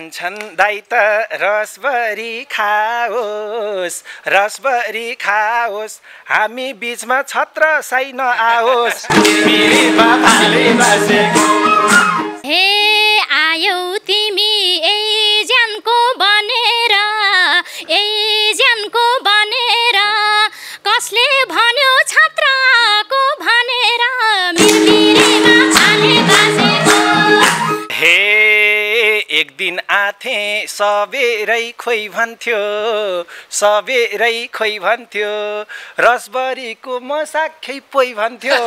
भन्छन् दाइ त रसभरी खाओस् रसभरी खाओस् हामी बीचमा छत्र साइ नआओस् हे आयौ तिमी ए ज्यानको बनेर कसले भन्यो छत्रको भनेर मिरमिरेमा छाने बासेको हे एक दिन आथे सबेरै खोइ भन्थ्यो रसभरीको म साख्यै पोइ भन्थ्यो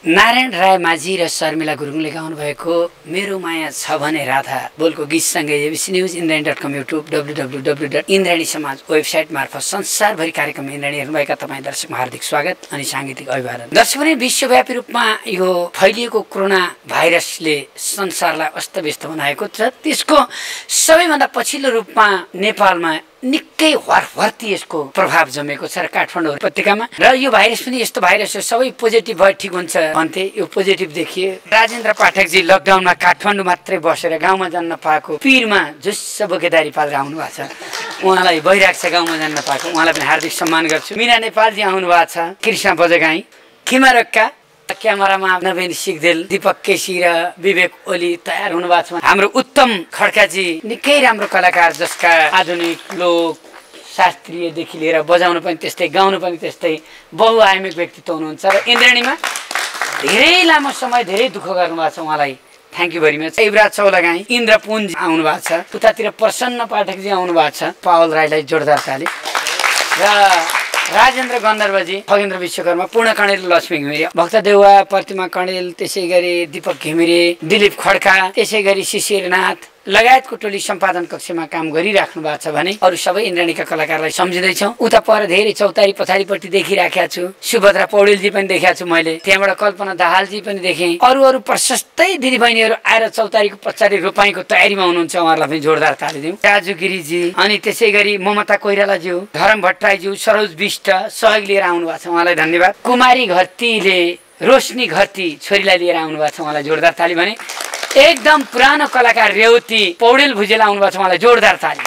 नारायण राय माझी र शर्मिला गुरुङले गाउनु भएको मेरो माया छ भने राधा बोलको गीतसँगै एबिसी न्युज इन्द्रायणी.com युट्युब www.इन्द्रायणी समाज वेबसाइट मार्फत संसारभरि कार्यक्रम इन्द्रायणी हेर्नुभएका तपाईँ दर्शकमा हार्दिक स्वागत अनि साङ्गीतिक अभिवादन। दर्शक पनि विश्वव्यापी रूपमा यो फैलिएको कोरोना भाइरसले संसारलाई अस्तव्यस्त बनाएको छ। त्यसको सबैभन्दा पछिल्लो रूपमा नेपालमा निकै हरहर्ती यसको प्रभाव जमेको छ र काठमाडौँ उपत्यकामा र यो भाइरस पनि यस्तो भाइरस हो सबै पोजिटिभ भए ठिक हुन्छ भन्थे, यो पोजिटिभ देखिए। राजेन्द्र पाठकजी लकडाउनमा काठमाडौँ मात्रै बसेर गाउँमा जान नपाएको पिरमा जुस्स बोकेदारी पालेर आउनु भएको छ। उहाँलाई भइरहेको छ गाउँमा जान नपाएको, उहाँलाई पनि हार्दिक सम्मान गर्छु। मिना नेपालजी आउनु भएको छ, कृष्ण बजगाई, खिमारक्का क्यामेरामा नवीन सिगदेल, दीपक केसी र विवेक ओली तयार हुनु भएको छ। हाम्रो उत्तम खड्काजी निकै राम्रो कलाकार जसका आधुनिक लोक शास्त्रीयदेखि लिएर बजाउनु पनि त्यस्तै गाउनु पनि त्यस्तै बहुआयामिक व्यक्तित्व हुनुहुन्छ र इन्द्रायणीमा धेरै लामो समय धेरै दुःख गर्नुभएको छ। उहाँलाई thank you very much. Yuvraj Chaulagai, Indrapunj आउनु भएको छ, उतातिर प्रसन्न पाठकजी आउनु भएको छ, पावल राईलाई जोरदार ताली र राजेन्द्र गन्धर्वजी, खगेन्द्र विश्वकर्मा, पूर्ण कणेल, लक्ष्मी घिमिरे, भक्त देउवा, प्रतिमा कणेल, त्यसै गरी दीपक घिमिरे, दिलीप खड्का, त्यसै गरी शिशिरनाथ लगायतको टोली सम्पादन कक्षमा काम गरिराख्नु भएको छ भने अरू सबै इन्द्रायणीका कलाकारलाई सम्झिँदैछौँ। उता पर धेरै चौतारी पछाडिपट्टि देखिराखेका छु, सुभद्रा पौडेलजी पनि देखेको छु मैले, त्यहाँबाट कल्पना दाहालजी पनि देखेँ। अरू प्रशस्तै दिदीबहिनीहरू आएर चौतारीको पछाडि रोपाईँको तयारीमा हुनुहुन्छ, उहाँहरूलाई पनि जोरदार ताली दिउँ। राजु गिरीजी अनि त्यसै गरी ममता कोइरालाज्यू, धरम भट्टराईज्यू, सरोज विष्ट सहयोग लिएर आउनु भएको छ, उहाँलाई धन्यवाद। कुमारी घरतीले रोशनी घरती छोरीलाई लिएर आउनु भएको छ, उहाँलाई जोरदार ताली भने। एकदम पुरानो कलाकार रेवती पौडेल भुजेल आउनु भएको छ, उहाँलाई जोरदार ताली,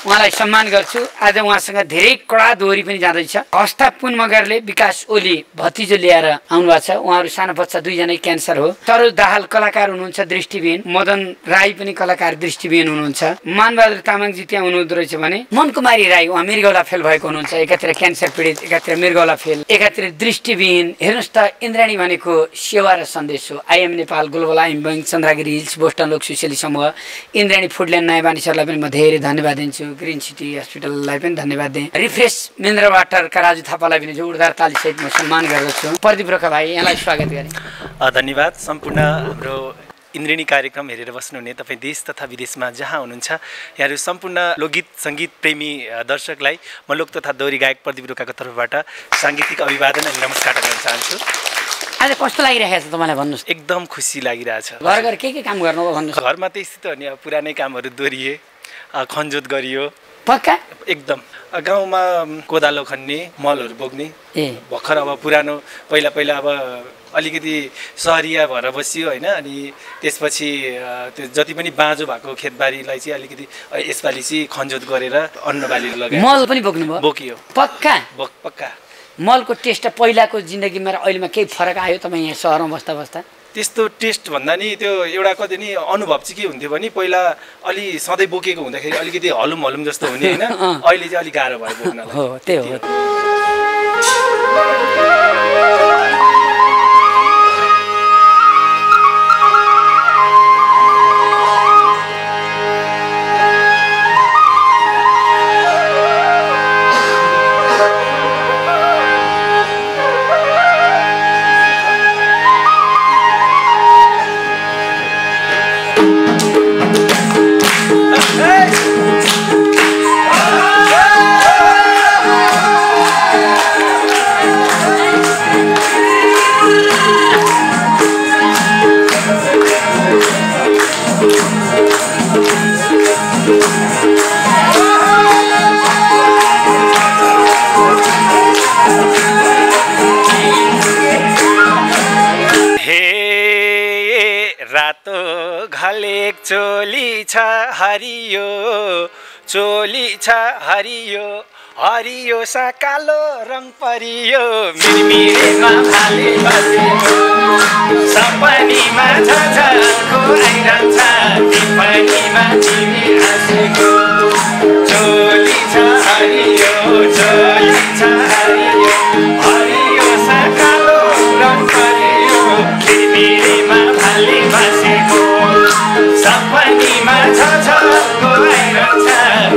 उहाँलाई सम्मान गर्छु। आज उहाँसँग धेरै कडा दोहोरी पनि जाँदैछ। हस्ता पुन मगरले विकास ओली भतिजो लिएर आउनु भएको छ, उहाँहरू सानो बच्चा दुईजनै क्यान्सर हो। सरोज दाहाल कलाकार हुनुहुन्छ दृष्टिविहीन, मदन राई पनि कलाकार दृष्टिविहीन हुनुहुन्छ, मानबहादुर तामाङजी त्यहाँ हुनुहुँदो रहेछ भने मनकुमारी राई उहाँ मृगौला फेल भएको हुनुहुन्छ, एकातिर क्यान्सर पीडित एकातिर मृगौला फेल एकातिर दृष्टिविहीन। हेर्नुहोस् त इन्द्रायणी भनेको सेवा र सन्देश हो। I'm Nepal, global I'm bank, Chandragiri hills, Boston लोक सुशेली समूह, इन्द्रायणी फुडल्यान्ड नयाँ मानिसहरूलाई पनि म धेरै धन्यवाद दिन्छु। ग्रिन सिटी हस्पिटललाई पनि धन्यवाद दिएँ। रिफ्रेस मिनरल वाटरका राजु थापालाई पनि जोरदार तालीसहित म सम्मान गर्दछु। प्रदीप रोका भाइ, यहाँलाई स्वागत गरेँ। धन्यवाद। सम्पूर्ण हाम्रो इन्द्रायणी कार्यक्रम हेरेर बस्नुहुने तपाईँ देश तथा विदेशमा जहाँ हुनुहुन्छ यहाँहरू सम्पूर्ण लोकगीत सङ्गीत प्रेमी दर्शकलाई म लोक तथा दोहोरी गायक प्रदीप रोकाको तर्फबाट साङ्गीतिक अभिवादन अनि नमस्कार गर्न चाहन्छु। आज कस्तो लागिरहेको छ तपाईँलाई भन्नुहोस्? एकदम खुसी लागिरहेछ। घर के काम गर्नुभयो भन्नुहोस्? घरमा त्यस्तै त नि, अब पुरानै कामहरू दोहोरिए, खनजोत गरियो पक्का एकदम। गाउँमा कोदालो खन्ने, मलहरू बोक्ने, भर्खर अब पुरानो पहिला अब अलिकति सहरिया भएर बसियो होइन। अनि त्यसपछि त्यो जति पनि बाँझो भएको खेतबारीलाई चाहिँ अलिकति यसपालि चाहिँ खनजोत गरेर अन्न बालीहरू लगायो। मल पनि बोक्नुभयो? बोकियो। पक्का पक्का। मलको टेस्ट पहिलाको जिन्दगीमा र अहिलेमा केही फरक आयो तपाईँ यहाँ सहरमा बस्दा बस्दा? त्यस्तो टेस्ट भन्दा नि त्यो एउटा कति नि अनुभव चाहिँ के हुन्थ्यो भने पहिला अलि सधैँ बोकेको हुँदाखेरि अलिकति हलुम जस्तो हुने होइन, अहिले चाहिँ अलिक गाह्रो भयो बोक्नलाई। हो त्यही हो। चोली छ हरियो, चोली छ हरियो, हरियो सा कालो रङ परियो, मिरमिरेमा भाले बसेको, सपनीमा झझल्को आइरहन्छ, टिप्पणीमा तिमी हाँसेको। चोली छ हरियो, चोली छ हरियो, हरियो सा कालो रङ परियो, मिरमिरेमा भाले बसेको, सपनीमा झझल्को आइरहन्छ,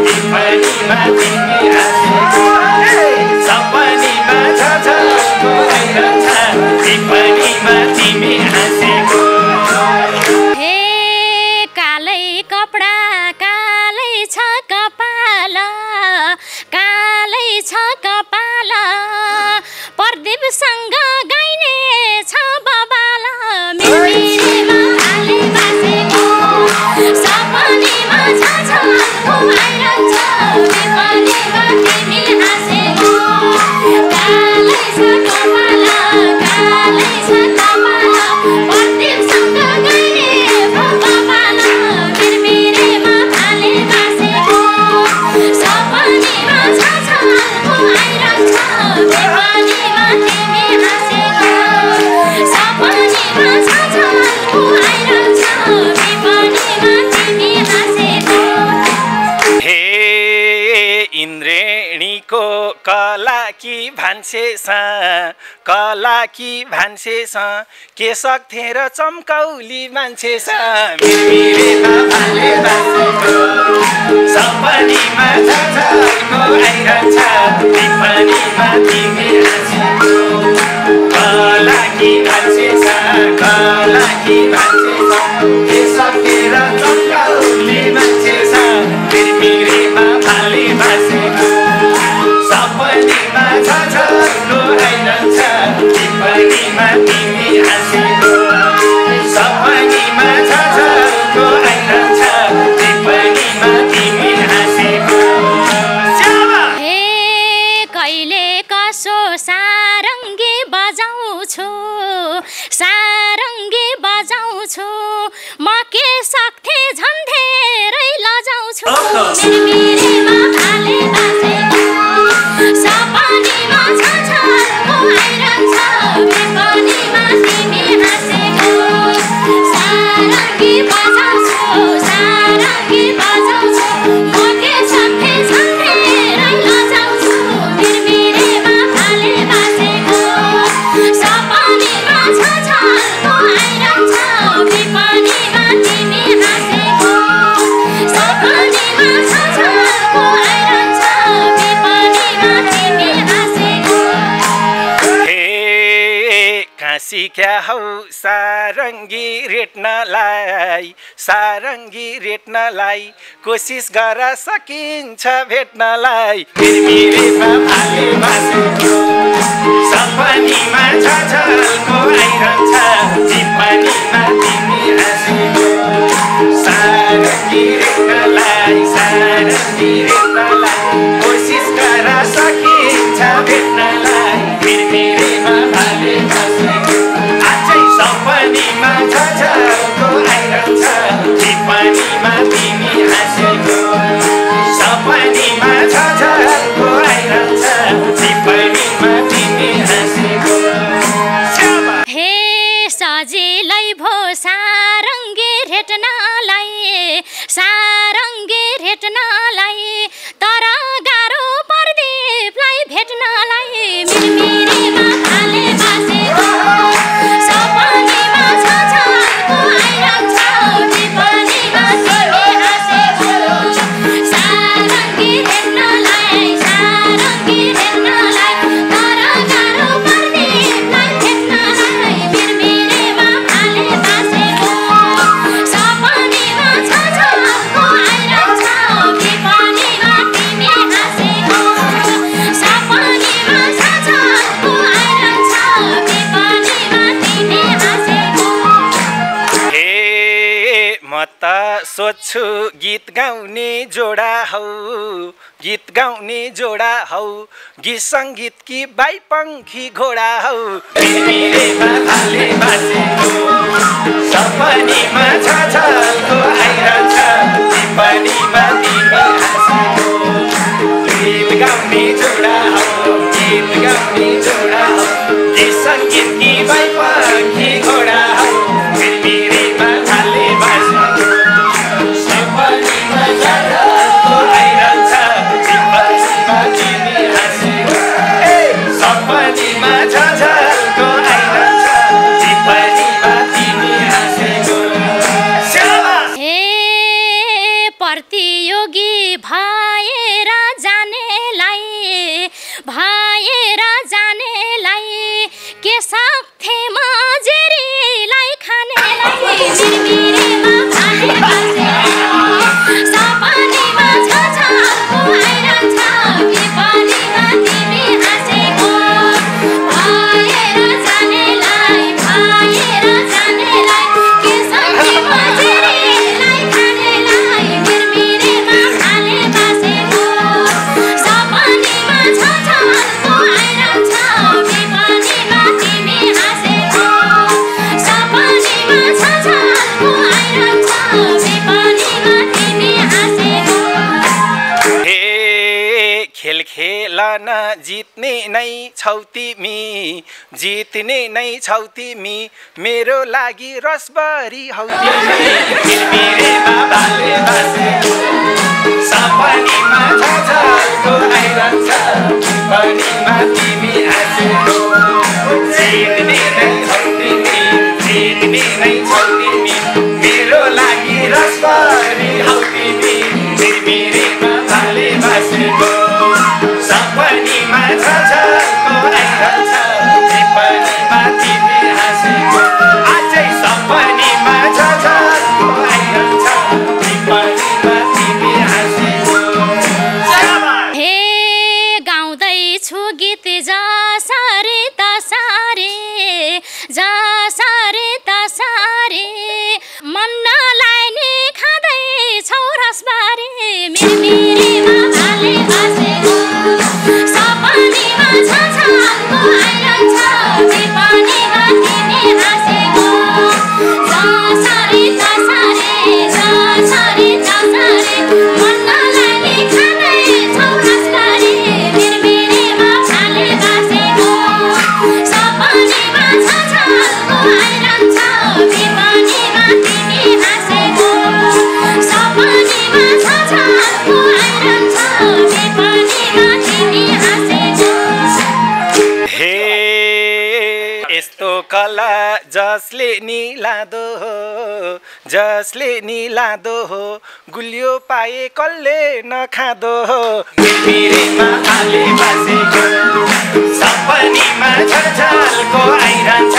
टिप्पणीमा तिमी हाँसेको। सपनीमा झझल्को आइरहन्छ, टिप्पणीमा छ कपाला प्रदीपसँग गाइने छ बबाला मिरमिरेमा भाले बासेको सपनीमा छाछाको आइरहन्छ विपनीमा तिमी हाँसेको कालै छ कपाला कालै छ कपाला प्रदीपसँग गाइने छ बबाला मिरमिरेमा भाले बासेको सपनीमा छाछाको आइरहन्छ विपनीमा तिमी हाँसेको सपनीमा छाछाको आइरहन्छ विपनीमा तिमी हाँसेको हे इन्द्रेणीको कला कि भान्सेछ कला कि भान्सेछ के सक्थे र चम्कौली मान्छेछ मिरमिरेमा भाले बासेको सपनीमा छाछाको आइरहन्छ विपनीमा तिमी हाँसेको कला कि भान्सेछ कला कि भान्सेछ के सक्थे र चम्कौली मान्छेछ मिरमिरेमा भाले बासेको सपनीमा छाछाको आइरहन्छ विपनीमा तिमी हाँसेको सपनीमा छाछाको आइरहन्छ विपनीमा तिमी हाँसेको हे कहिले कसो सारङ्गी बजाउँछु सारङ्गी बजाउँछु म के सक्थे झन् धेरै लजाउँछु मिरमिरेमा भाले बासेको सपनीमा छाछाको आइरहन्छ विपनीमा तिमी हाँसेको सारङ्गी बजाउँछु सारङ्गी बजाउँछु म के सक्थे झन् धेरै लजाउँछु मिरमिरेमा भाले बासेको सपनीमा छाछाको आइरहन्छ विपनीमा तिमी हाँसेको सपनीमा छाछाको आइरहन्छ विपनीमा तिमी हाँसेको हे काँसी क्या हौ सारङ्गी रेट्नलाई कोसिस गर सकिन्छ भेट्नलाई मिरमिरेमा भाले बासेको सपनीमा छाछाको आइरहन्छ विपनीमा तिमी हाँसेको सारङ्गी रेट्नलाई कोसिस गर सकिन्छ भेट्नलाई मिरमिरेमा भाले बासेको अझै सपनीमा छाछाको आइरहन्छ विपनीमा तिमी हाँसेको सपनीमा छाछाको आइरहन्छ विपनीमा तिमी हाँसेको हे सजिलै भो सारङ्गी भेट्नलाई तर गाह्रो प्रदीपलाई भेट्नलाई मिरमिरेमा भाले बासेको सपनीमा छाछाको आइरहन्छ विपनीमा तिमी हाँसेको सारङ्गी भेट्नलाई तर गाह्रो प्रदीपलाई भेट्नलाई मिरमिरेमा भाले बासेको सपनीमा छाछाको आइरहन्छ विपनीमा तिमी हाँसेको सपनीमा छाछाको आइरहन्छ विपनीमा तिमी हाँसेको हे म त सोध्छु गीत गाउने जोडा हौ गीत सङ्गीत कि बाइपङ्खी घोडा हौ मिरमिरेमा भाले बासेको सपनीमा छाछाको आइरहन्छ विपनीमा तिमी हाँसेको गीत गाउने जोडा हौ गीत सङ्गीत कि बाइपङ्खी घोडा हौ मिरमिरेमा भाले बासेको सपनीमा छाछाको आइरहन्छ विपनीमा तिमी हाँसेको सपनीमा छाछाको आइरहन्छ विपनीमा तिमी हाँसेको हे प्रतियोगी भएर जानेलाई के सक्थे म जेरी खेल न जित्ने नै छौ तिमी जित्ने नै छौ तिमी मेरो लागि रसभरी हौ तिमी तिमीरेमा भाले बसेको सपनीमा झझल्को आइरहन्छ पनीमा तिमी हाँसेको जित्ने नै छौ तिमी जित्ने नै छौ तिमी मेरो लागि रसभरी हौ तिमी तिमीरेमा भाले बसेको सपनीमा झझल्को आइरहन्छ पनीमा तिमी हाँसेको अझै सपनीमा झझल्को आइरहन्छ पनीमा तिमी हाँसेको हे गाउँदैछु गीत जसरी तसरी जसरी तसरी मन नलाई नि खाँदैछौ रसबारी मिरमिरेमा भाले बसेको सपनीमा झझल्को आइरहन्छ पनीमा तिमी हाँसेको जसरी तसरी जसरी तसरी मन नलाई नि खाँदैछौ रसबारी मिरमिरेमा भाले बसेको सपनीमा झझल्को आइरहन्छ पनीमा तिमी हाँसेको सपनीमा झझल्को आइरहन्छ पनीमा तिमी हाँसेको हे यस्तो कला जसले निलादो हो गुलियो पाए कसले नखाँदो हो मिरमिरेमा भाले बसेको सपनीमा झझल्को आइरहन्छ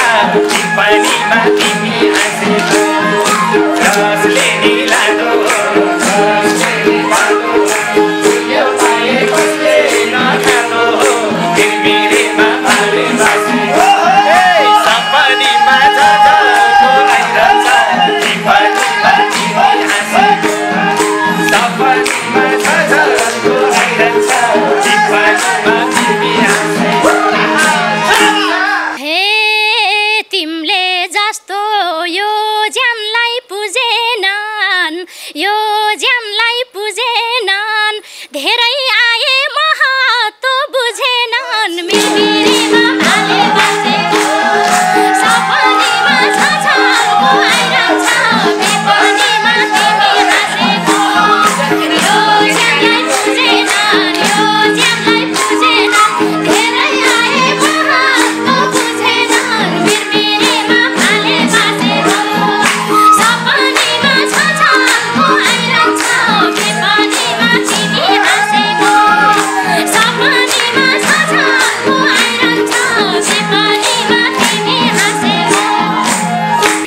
पनीमा तिमी हाँसेको जसले निलादो गुलियो पाए कसले नखाँदो हो मिरमिरेमा भाले बसेको सपनीमा झझल्को आइरहन्छ पनीमा तिमी हाँसेको सपनीमा झझल्को आइरहन्छ पनीमा तिमी हाँसेको हे तिमीले जस्तो यो ज्यानलाई पुजेनन् यो ज्यानलाई पुजेनन् धेरै आए महत्त्व बुझेनन् मिरमिरेमा भाले बसेको सपनीमा झझल्को आइरहन्छ पनीमा तिमी हाँसेको यो ज्यानलाई पुजेनन् यो ज्यानलाई पुजेनन् धेरै आए महत्त्व बुझेनन् मिरमिरेमा भाले बसेको सपनीमा झझल्को आइरहन्छ पनीमा तिमी हाँसेको सपनीमा झझल्को आइरहन्छ पनीमा तिमी हाँसेको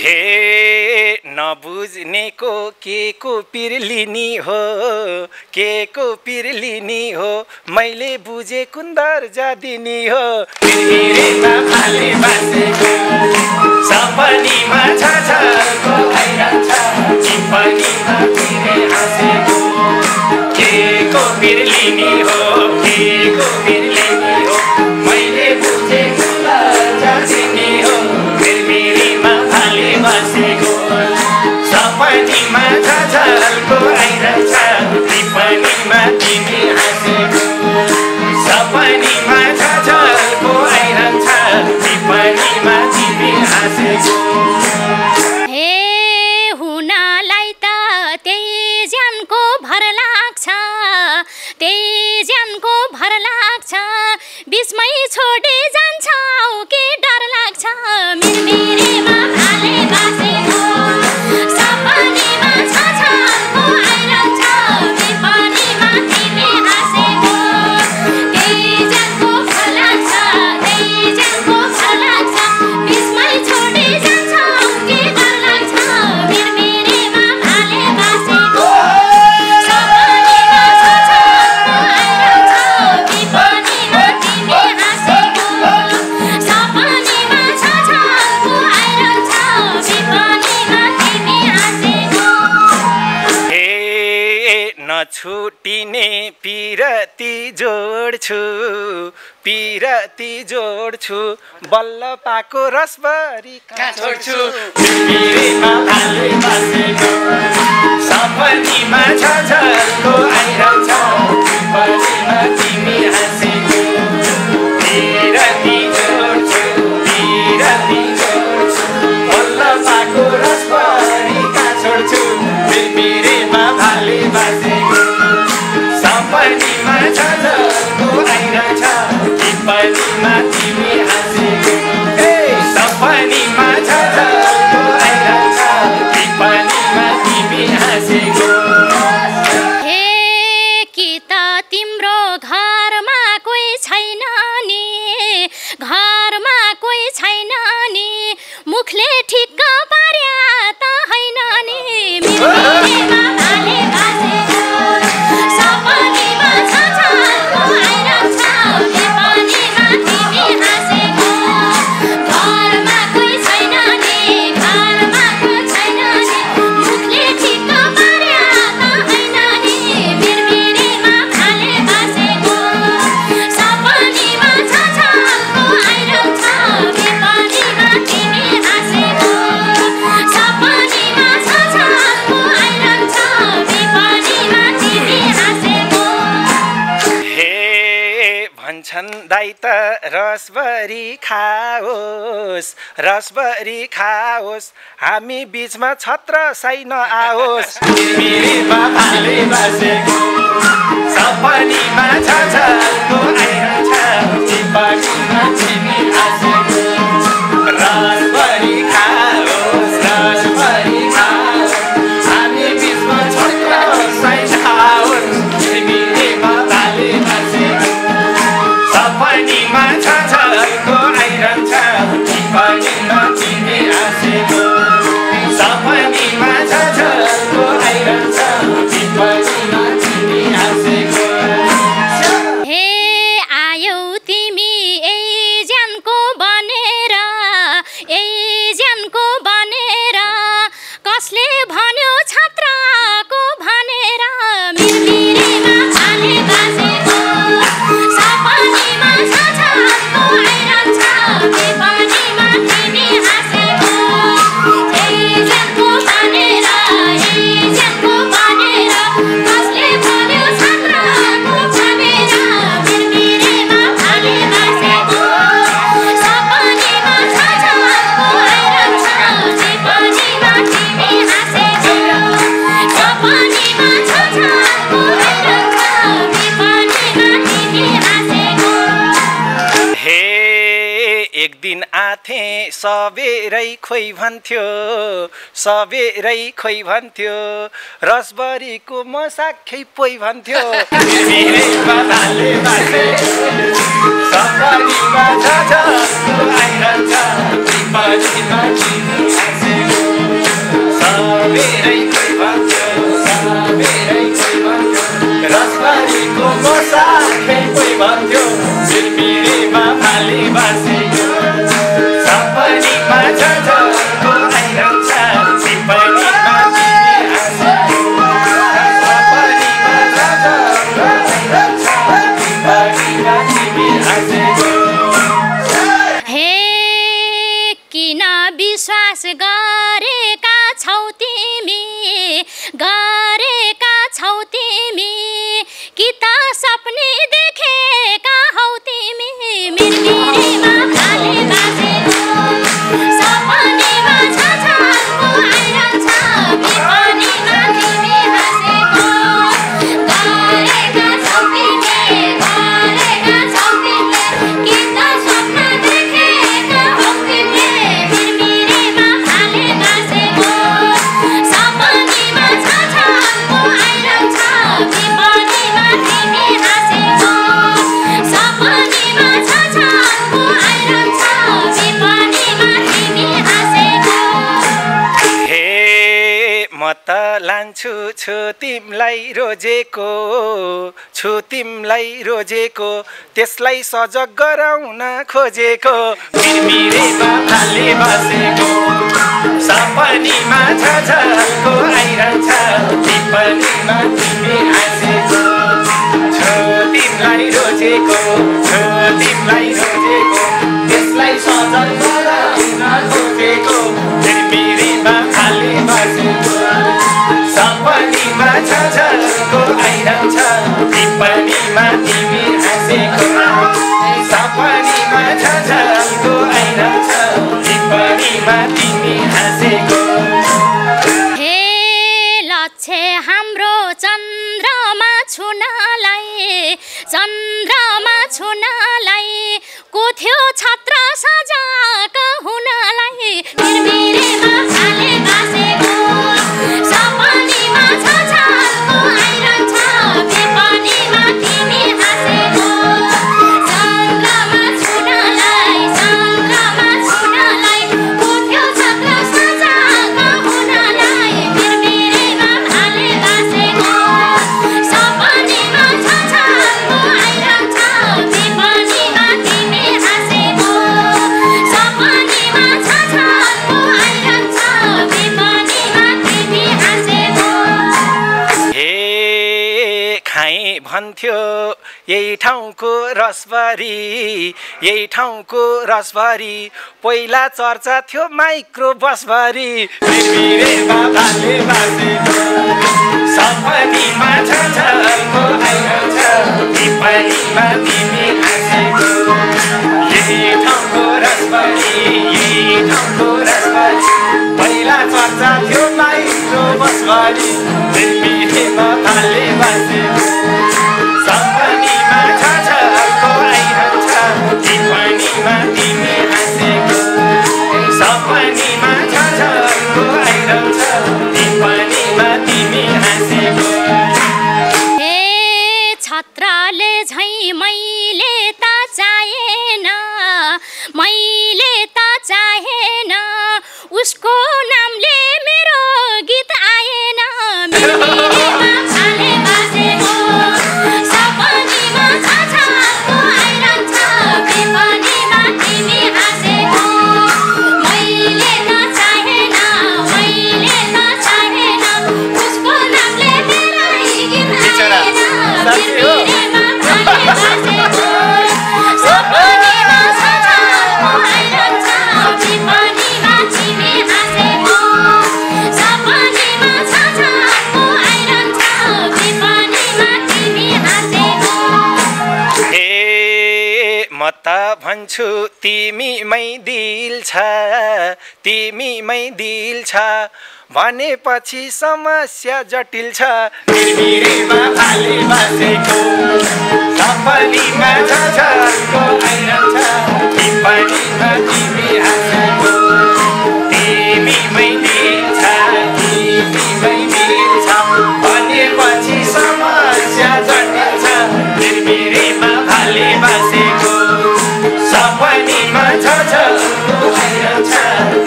हे नबुझ्नेको के को पिरलिनी हो मैले बुझे कुन्दर जादिनी हो मिरमिरेमा भाले बसेको सपनीमा झझल्को आइरहन्छ पनीमा तिमी हाँसेको के को पिरलिनी हो मैले बुझे कुन्दर जादिनी हो मिरमिरेमा भाले बसेको सपनीमा झझल्को आइरहन्छ पनीमा तिमी हाँसेको सपनीमा झझल्को आइरहन्छ पनीमा तिमी हाँसेको हे हुनालाई त त्यही ज्यानको भर लाग्छ त्यही ज्यानको भर लाग्छ बिचमै छोडी जान्छौ के डर लाग्छ मिरमिरेमा भाले बसेको सपनीमा झझल्को आइरहन्छ पनीमा तिमी हाँसेको त्यही ज्यानको भर लाग्छ त्यही ज्यानको भर लाग्छ बिचमै छोडी जान्छौ के डर लाग्छ मिरमिरेमा भाले बसेको सपनीमा झझल्को आइरहन्छ पनीमा तिमी हाँसेको सपनीमा झझल्को आइरहन्छ पनीमा तिमी हाँसेको हे नछुटिने पिरती जोड्छु पिरती जोड्छु बल्ल पाको रसभरी कहाँ छोड्छु बिरबिरेमा भाले बसेको सपनीमा झझल्को आइरहन्छ पिपलीमा तिमी हाँसेको पिरती जोड्छु बल्ल पाको रसभरी कहाँ छोड्छु बिरबिरेमा भाले बसेको सपनीमा झझल्को आइरहन्छ पिपलीमा तिमी हाँसेको सपनीमा झझल्को आइरहन्छ पिपलीमा तिमी हाँसेको हे कि त तिम्रो घरमा कोही छैन नि घरमा कोही छैन नि मुखले ठिक्क पार्या त हैन नि मिर्मिरेमा भाले बसेको सपनीमा झझल्को आइरहन्छ पिपलीमा तिमी हाँसेको घरमा कोही छैन नि घरमा कोही छैन नि मुखले ठिक्क पार्या त हैन नि मिर्मिरेमा भाले बसेको सपनीमा झझल्को आइरहन्छ पिपलीमा तिमी हाँसेको सपनीमा झझल्को आइरहन्छ पिपलीमा तिमी हाँसेको हे भन्छन् दाइ त रसभरी खाओस् हामी बीचमा छत्र छैन आओस् मिर्मिरेमा भाले बसेको सपनीमा झझल्को आइरहन्छ पिपलीमा तिमी हाँसेको रसभरी खाओस् हामी बीचमा छत्र छैन आओस् मिर्मिरेमा भाले बसेको सपनीमा झझल्को आइरहन्छ पिपलीमा तिमी हाँसेको सपनीमा झझल्को आइरहन्छ पिपलीमा तिमी हाँसेको हे आयौ तिमी ए ज्यानको बनेर कसले भन्यो छत्रको भनेर मिर्मिरेमा भाले बसेको सपनीमा झझल्को आइरहन्छ पिपलीमा तिमी हाँसेको ए ज्यानको बनेर कसले भन्यो छत्रको भनेर मिर्मिरेमा भाले बसेको सपनीमा झझल्को आइरहन्छ पिपलीमा तिमी हाँसेको सपनीमा झझल्को आइरहन्छ पिपलीमा तिमी हाँसेको हे एक दिन आथे सबेरै खोइ भन्थ्यो रसभरीको म साख्यै पोइ भन्थ्यो मिर्मिरेमा भाले बसेको सपनीमा झझल्को आइरहन्छ पिपलीमा तिमी हाँसेको सबेरै खोइ भन्थ्यो रसभरीको म साख्यै पोइ भन्थ्यो मिर्मिरेमा भाले बसेको सपनीमा झझल्को आइरहन्छ पिपलीमा तिमी हाँसेको सपनीमा झझल्को आइरहन्छ पिपलीमा तिमी हाँसेको हे किन विश्वास गरेका छौ तिमी कि त सपनी देखेका हौ तिमी मिर्मिरेमा भाले बसेको सपनीमा झझल्को आइरहन्छ पिपलीमा तिमी हाँसेको गरेका छौ तिमीले कि त स्वप्न देखेका हौ तिमीले मिर्मिरेमा भाले बसेको सपनीमा झझल्को आइरहन्छ पिपलीमा तिमी हाँसेको सपनीमा झझल्को आइरहन्छ पिपलीमा तिमी हाँसेको हे म त लान्छु छु तिमलाई रोजेको त्यसलाई सजग गराउन खोजेको मिर्मिरेमा भाले बसेको सपनीमा झझल्को आइरहन्छ पिपलीमा तिमी हाँसेको छु तिमलाई रोजेको हाँसेको सपनीमा झझल्को आइरहन्छ टिप्पणीमा तिमी हाँसेको हे लक्ष्य हाम्रो चन्द्रमा छुनलाई कोथ्यो छत्र सजाका हुनलाई मिरमिरेमा फाले बासेको सपनीमा झझल्को आइरहन्छ टिप्पणीमा तिमी हाँसेको चन्द्रमा छुनलाई कोथ्यो छत्र सजाका हुनलाई मिरमिरेमा फाले बासेको सपनीमा झझल्को आइरहन्छ टिप्पणीमा तिमी हाँसेको सपनीमा झझल्को आइरहन्छ टिप्पणीमा तिमी हाँसेको हे खाएँ भन्थ्यो यही ठाउँको रसभरी पहिला चर्चा थियो माइक्रो बसभरि मिरमिरेमा फाले बासेको सपनीमा झझल्को आइरहन्छ टिप्पणीमा तिमी हाँसेको यही ठाउँको रसभरि पहिला चर्चा थियो माइक्रो बसभरि मिरमिरेमा फाले बासेको सपनीमा झझल्को आइरहन्छ टिप्पणीमा तिमी हाँसेको सपनीमा झझल्को आइरहन्छ टिप्पणीमा तिमी हाँसेको हे छत्रले झैँ मैले त चाहेन उसको नामले मेरो गीत आएन मिरमिरेमा फाले बासेको सपनीमा झझल्को आइरहन्छ टिप्पणीमा तिमी हाँसेको मैले त चाहेन उसको नामले मेरो गीत आएन मिरमिरेमा फाले बासेको सपनीमा झझल्को आइरहन्छ टिप्पणीमा तिमी हाँसेको सपनीमा झझल्को आइरहन्छ टिप्पणीमा तिमी हाँसेको हे म त भन्छु तिमीमै दिल छ भनेपछि समस्या जटिल छ मिरमिरेमा फाले बासेको सपनीमा झझल्को आइरहन्छ टिप्पणीमा तिमी हाँसेको तिमीमै दिल छ भनेपछि समस्या जटिल छ मिरमिरेमा फाले बासेको सपनीमा झझल्को आइरहन्छ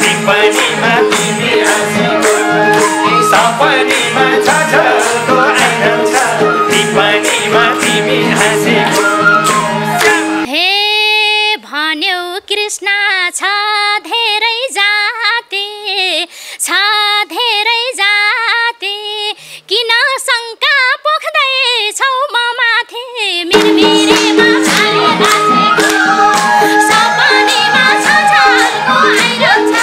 टिप्पणीमा तिमी हाँसेको सपनीमा झझल्को आइरहन्छ टिप्पणीमा तिमी हाँसेको हे भन्यौ कृष्ण छ धेरै जाति किन शङ्का पोख्दैछौ म माथि मिरमिरेमा फाले बासेको सपनीमा झझल्को आइरहन्छ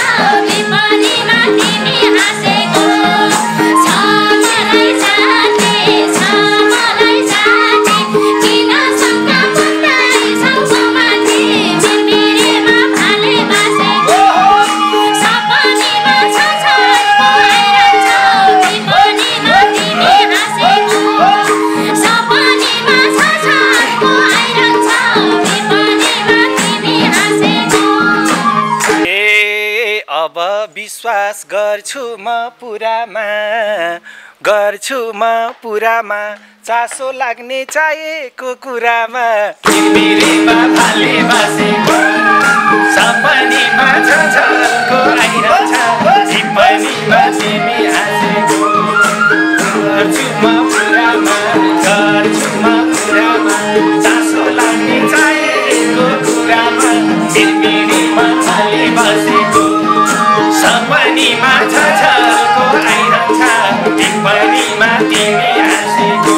टिप्पणीमा तिमी हाँसेको छ मलाई जाति किन शङ्का पोख्दैछौ म माथि मिरमिरेमा फाले बासेको सपनीमा झझल्को आइरहन्छ टिप्पणीमा तिमी हाँसेको सपनीमा झझल्को आइरहन्छ टिप्पणीमा तिमी हाँसेको ए अब विश्वास गर्छु म पुरामा चासो लाग्ने चाहेको कुरामा मिरमिरेमा फाले बासेको सपनीमा झझल्को आइरहन्छ टिप्पणीमा तिमी हाँसेको गर्छु म पुरामा चासो लाग्ने चाहेको कुरामा मिरमिरेमा फाले बासेको सपनीमा झझल्को आइरहन्छ टिप्पणीमा तिमी हाँसेको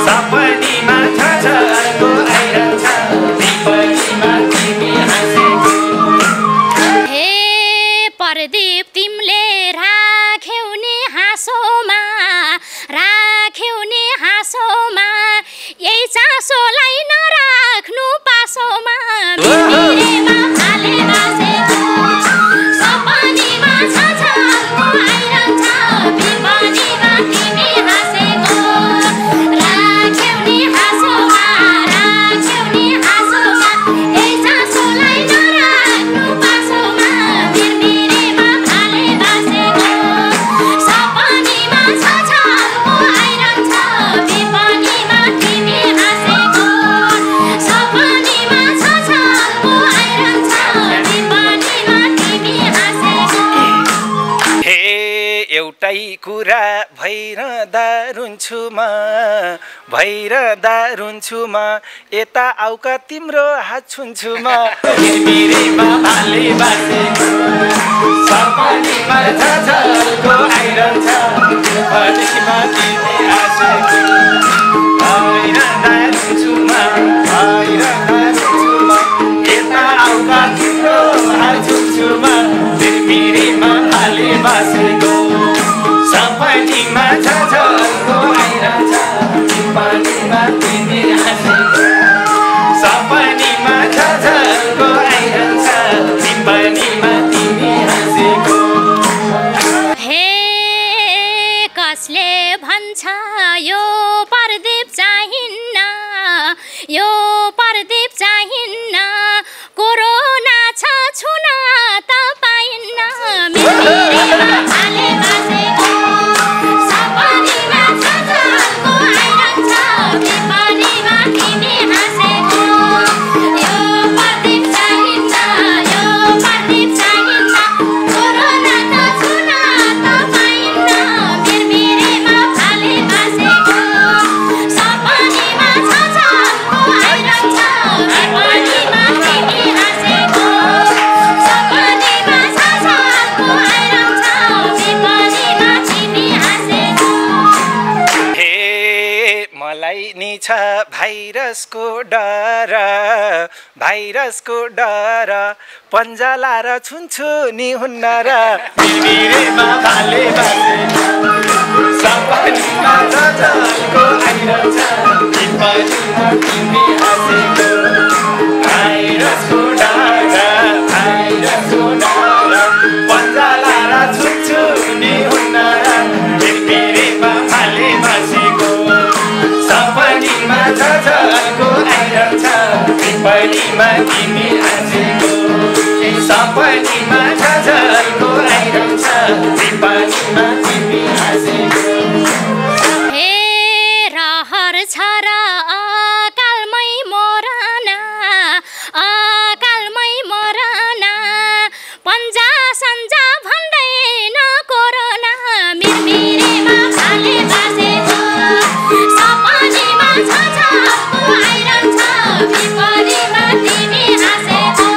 सपनीमा झझल्को आइरहन्छ टिप्पणीमा तिमी हाँसेको हे परदीप तिमीले राख्यौ नि हाँसोमा यही चासोलाई नरा एउटै कुरा भइरहँदा रुन्छु म यता आउका तिम्रो हात छुन्छु म तिमीरेमा भाले बासेको सपनीमा झलको आइरहन्छ फलेमा तिमी आसेको भइरहँदा रुन्छु म यता आउका तिम्रो हात छुन्छु म तिमीरेमा भाले बासेको सपनीमा झलको आइरहन्छ फलेमा तिमी आसेको सपनीमा झलको आइरहन्छ सपनीमा तिमी आसेको हे कसले भन्छ यो परदीप चाहिन्न कोरोना छ छुन त पाइन्न मिरमिरेमा भाले बासेको सपनीमा झलको आइरहन्छ विपनीमा तिमी हाँसेको यो परदीप चाहिन्न कोरोना त छुन त पाइन्न मिरमिरेमा भाले बासेको सपनीमा झलको आइरहन्छ विपनीमा तिमी हाँसेको सपनीमा झलको आइरहन्छ विपनीमा तिमी हाँसेको हे मलाई नि छ भाइरसको डर पन्जा लाएर छुन्छु नि हुन्न र तिमीरेमा भाले बासेको सपनीमा झलको आइरहन्छ विपनीमा तिमी हाँसेको भाइरसको डर पन्जा लाएर छुन्छु नि हुन्न र तिमीरेमा भाले बासेको सपनीमा झलको आइरहन्छ विपनीमा तिमी हाँसेको सपनीमा झलको आइरहन्छ विपनीमा तिमी हाँसेको हे रहर छ र अकालमै मरना पन्जा सन्जा भन्दैन कोरोना मिरमिरेमा भाले बासेको सपनीमा झलको आइरहन्छ विपनीमा तिमी हाँसेको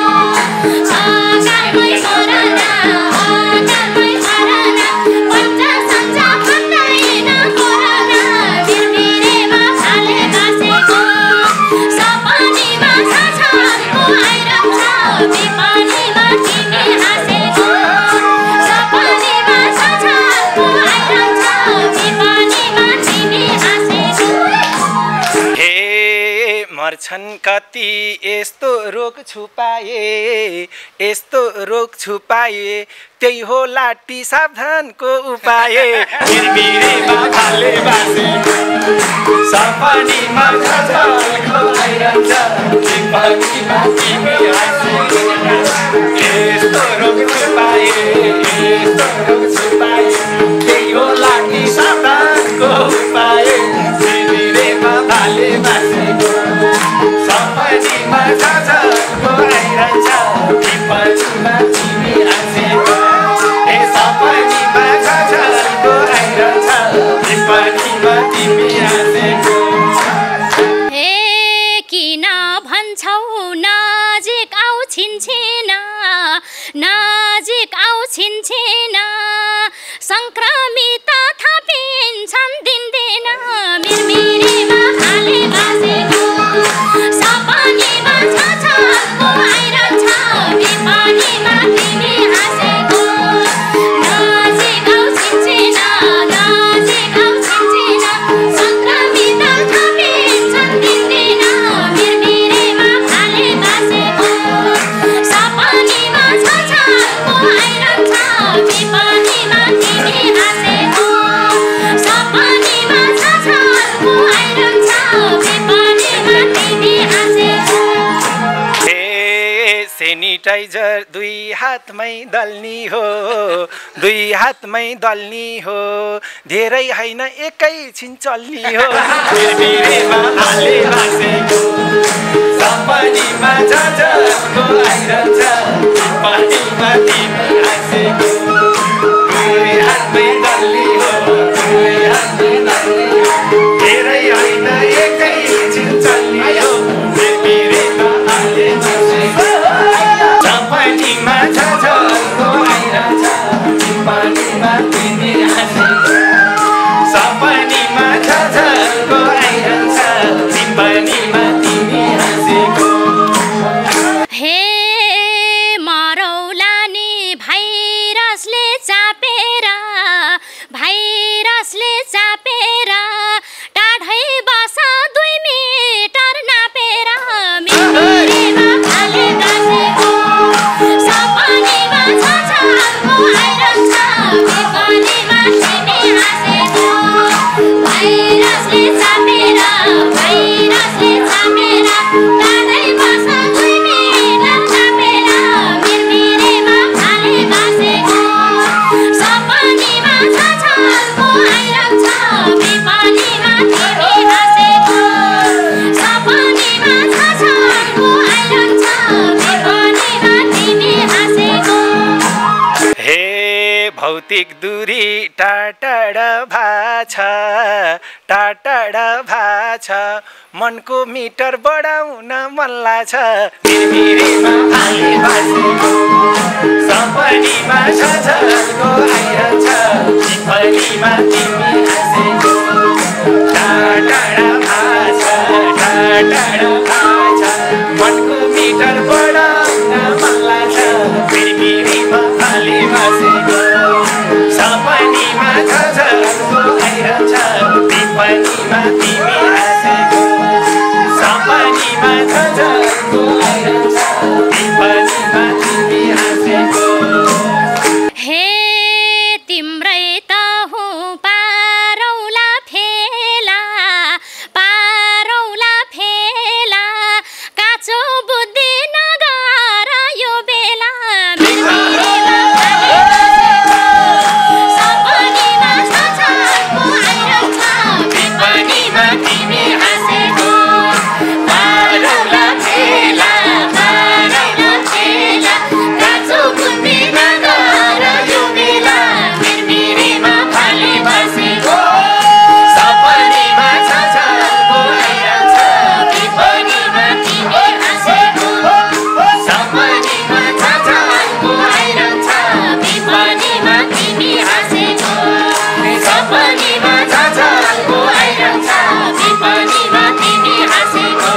अकालमै मरना पन्जा सन्जा भन्दैन कोरोना मिरमिरेमा भाले बासेको सपनीमा झलको आइरहन्छ विपनीमा तिमी हाँसेको सपनीमा झलको आइरहन्छ विपनीमा तिमी हाँसेको हे मर्छन् कति यस्तो रोग छुपाए त्यही हो लाटी सावधानको उपाय मिरमिरेमा भाले बासेको सपनीमा झलको आइरहन्छ विपनीमा तिमी हाँसेको यस्तो रोग छुपाए त्यही हो लाटी सावधानको उपाय मिरमिरेमा भाले बासेको सपनीमा झलको आइरहन्छ विपनीमा तिमी हाँसेको सपनीमा झलको आइरहन्छ विपनीमा तिमी हाँसेको हे किन भन्छौ नजिक आउ छिन्छेन संक्रमित थपिन्छन् दिनदिन मिरमिरेमा भाले बासेको सपनीमा झलको आइरहन्छ विपनीमा तिमी हाँसेको नजिक आउ छिन्छेन संक्रमित थपिन्छन् दिनदिन मिरमिरेमा भाले बासेको सपनीमा झलको आइरहन्छ विपनीमा तिमी हाँसेको सपनीमा झलको आइरहन्छ विपनीमा तिमी हाँसेको सेनिटाइजर दुई हातमै दल्नी हो धेरै हैन एकैछिन चल्नी हो मिरमिरेमा भाले बासेको सपनीमा झलको आइरहन्छ विपनीमा तिमी हाँसेको दुई हातमै दल्नी भौतिक दूरी टाढा भाछ टाढा भाछ मनको मिटर बढाउन मन लाग्छ मिरमिरेमा भाले बासेको सपनीमा झझल्को आइरहन्छ पिपलीमा तिमी हाँसेको टाढा भाछ मनको मिटर बढाउन मन लाग्छ मिरमिरेमा भाले बासेको सपनीमा झझल्को आइरहन्छ पिपलीमा तिमी हाँसेको सपनीमा झझल्को आइरहन्छ पिपलीमा तिमी हाँसेको हे तिम्रै त हो पारौला फेला काँचो बुद्धि नगर यो बेला मिरमिरेमा भाले बासेको सपनीमा झझल्को आइरहन्छ पिपलीमा तिमी हाँसेको पारौला फेला काँचो बुद्धि नगर यो बेला मिरमिरेमा भाले बासेको सपनीमा झझल्को आइरहन्छ पिपलीमा तिमी हाँसेको सपनीमा झझल्को आइरहन्छ पिपलीमा तिमी हाँसेको सपनीमा झझल्को आइरहन्छ पिपलीमा तिमी हाँसेको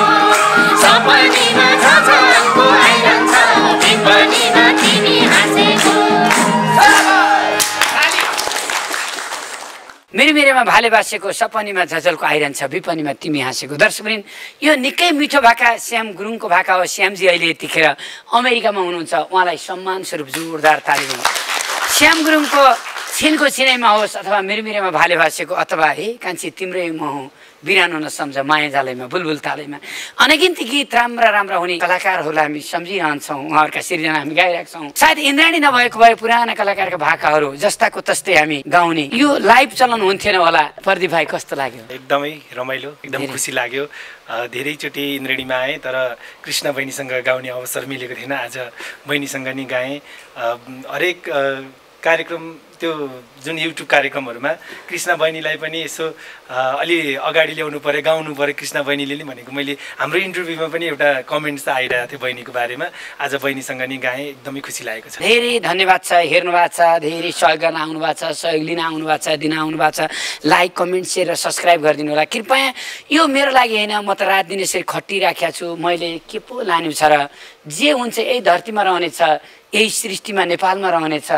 सपनीमा झझल्को आइरहन्छ पिपलीमा तिमी हाँसेको मिरमिरेमा भाले बासेको सपनीमा झझल्को आइरहन्छ विपनीमा तिमी हाँसेको। दर्शकवृन्द यो निकै मिठो भाका श्याम गुरुङको भाका हो। श्यामजी अहिले यतिखेर अमेरिकामा हुनुहुन्छ, उहाँलाई सम्मान स्वरूप जोरदार ताली दिनु। श्याम गुरुङको छिनको छिनाइमा होस् अथवा मिरमिरेमा भाले बासेको अथवा हे कान्छी तिम्रै म हुँ बिरानो नसम्झ माया जालैमा बुलबुल तालैमा अनगिन्ती गीत राम्रा हुने कलाकारहरूलाई हामी सम्झिरहन्छौँ, उहाँहरूका सिर्जना हामी गाइरहेका छौँ। सायद इन्द्राणी नभएको भए पुराना कलाकारका भाकाहरू जस्ताको तस्तै हामी गाउने यो लाइभ चलन हुन्थेन होला। प्रदीप भाइ कस्तो लाग्यो? एकदमै रमाइलो, एकदम खुसी लाग्यो। धेरैचोटि इन्द्रेणीमा आएँ तर कृष्ण बहिनीसँग गाउने अवसर मिलेको थिएन। आज बहिनीसँग नि गाएँ। हरेक कार्यक्रम त्यो जुन युट्युब कार्यक्रमहरूमा कृष्ण बहिनीलाई पनि यसो अलि अगाडि ल्याउनु पऱ्यो, गाउनु पऱ्यो कृष्ण बहिनीले नि भनेको मैले हाम्रो इन्टरभ्यूमा पनि एउटा कमेन्ट्स आइरहेको थियो बहिनीको बारेमा। आज बहिनीसँग नि गाएँ, एकदमै खुसी लागेको छ। धेरै धन्यवाद छ, हेर्नु भएको छ, धेरै सहयोग गर्न आउनु भएको छ, सहयोग लिन आउनु भएको छ, दिन आउनु भएको छ। लाइक कमेन्ट सेयर र सब्सक्राइब गरिदिनु होला कृपया। यो मेरो लागि होइन, म त रात दिन यसरी खटिराखेको छु। मैले के पो लानु छ र जे हुन्छ यही धरतीमा रहनेछ, यही सृष्टिमा नेपालमा रहनेछ।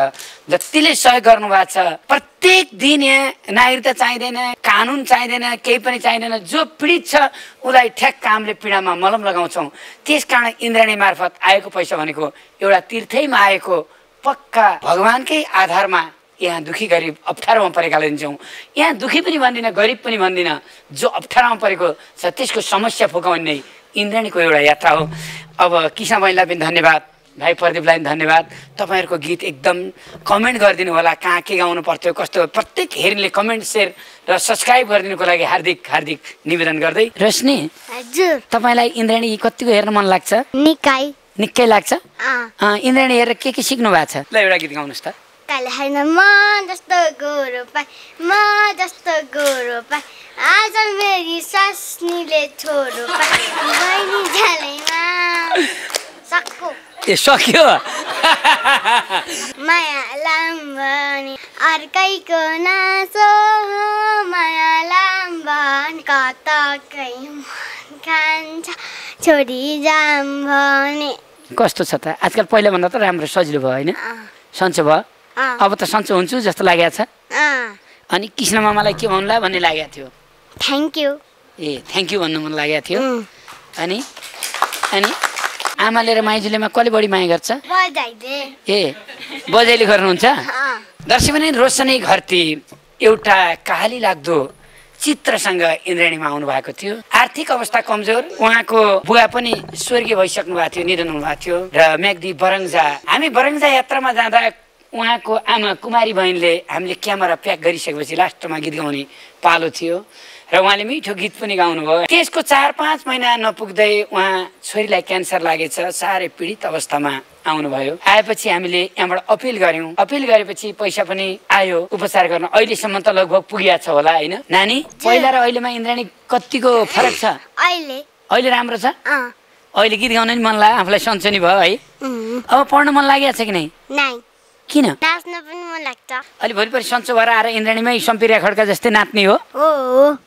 जतिले सहयोग गर्नुभएको छ प्रत्येक दिन यहाँ नागरिकता चाहिँदैन, कानुन चाहिँदैन, केही पनि चाहिँदैन। जो पीडित छ उसलाई ठ्याक्क कामले पीडामा मलम लगाउँछौँ। त्यसकारण इन्द्राणी मार्फत आएको पैसा भनेको एउटा तीर्थैमा आएको पक्का भगवानकै आधारमा यहाँ दुखी गरिब अप्ठ्यारोमा परेकालाई दिन्छौँ। यहाँ दुखी पनि भन्दिनँ, गरिब पनि भन्दिनँ। जो अप्ठ्यारोमा परेको छ त्यसको समस्या फुकाउने नै इन्द्राणीको एउटा यात्रा हो। अब किसान बहिनीलाई पनि धन्यवाद, भाइ प्रदीपलाई पनि धन्यवाद। तपाईँहरूको गीत एकदम कमेन्ट गरिदिनु होला, कहाँ के गाउनु पर्थ्यो कस्तो। प्रत्येक हेर्नेले कमेन्ट सेयर र सब्सक्राइब गरिदिनुको लागि हार्दिक हार्दिक निवेदन गर्दै। रोशनी हजुर, तपाईँलाई इन्द्राणी कतिको हेर्न मन लाग्छ? निकै लाग्छ। इन्द्राणी हेरेर के सिक्नु भएको छ? ल एउटा गीत गाउनुहोस् त। कहिले होइन म जस्तो गोरो पाए, म जस्तो गोरो पाए, आज मेरी सास्नीले छोरो पाए, बहिनी झालैमा सक्को ए सक्यो। माया लाम्बनी अर्कैको नासो, माया लाम्बनी कतकै मन खान्छ छोडी जाम भने। कस्तो छ त आजकल? पहिलाभन्दा त राम्रो सजिलो भयो होइन? सन्चो भयो? अब त सन्चो हुन्छु जस्तो लागेको छ। अनि कृष्ण मामालाई के भन्नुला भन्ने लागेको थियो? Thank you. A thank you भन्नु मन लागेको थियो। अनि अनि आमाले र माइजूलेमा कसले बढी माया गर्छ? ए बजाइले गर्नुहुन्छ। दर्शक पनि रोशनी घरती एउटा कहाली लाग्दो चित्रसँग इन्द्राणीमा आउनु भएको थियो। आर्थिक अवस्था कमजोर, उहाँको बुवा पनि स्वर्गीय भइसक्नु भएको थियो, निधन हुनुभएको थियो। र म्याग्दी बरङ्जा, हामी बरङ्जा यात्रामा जाँदा उहाँको आमा कुमारी बहिनीले हामीले क्यामेरा प्याक गरिसकेपछि लास्टमा गीत गाउने पालो थियो। र उहाँले मिठो गीत पनि गाउनुभयो। त्यसको 4-5 महिना नपुग्दै उहाँ छोरीलाई क्यान्सर लागेछ, साह्रै पीडित अवस्थामा आउनुभयो। आएपछि हामीले यहाँबाट अपिल गर्यौं। अपिल गरेपछि पैसा पनि आयो उपचार गर्न। अहिलेसम्म त लगभग पुगिया छ होला हैन नानी? पहिला र अहिलेमा इन्द्राणी कतिको फरक छ? अहिले राम्रो छ? अहिले गीत गाउन नि मन लाग्यो, आफूलाई सन्चनी भयो है? अब पढ्न मन लागिया छ कि नै? किन? नाच्न पनि मन लाग्छ। अहिले भोलिपरि सन्चो भएर आएर इन्द्राणीमै सम्पिरिया खड्का जस्तै नाच्ने हो?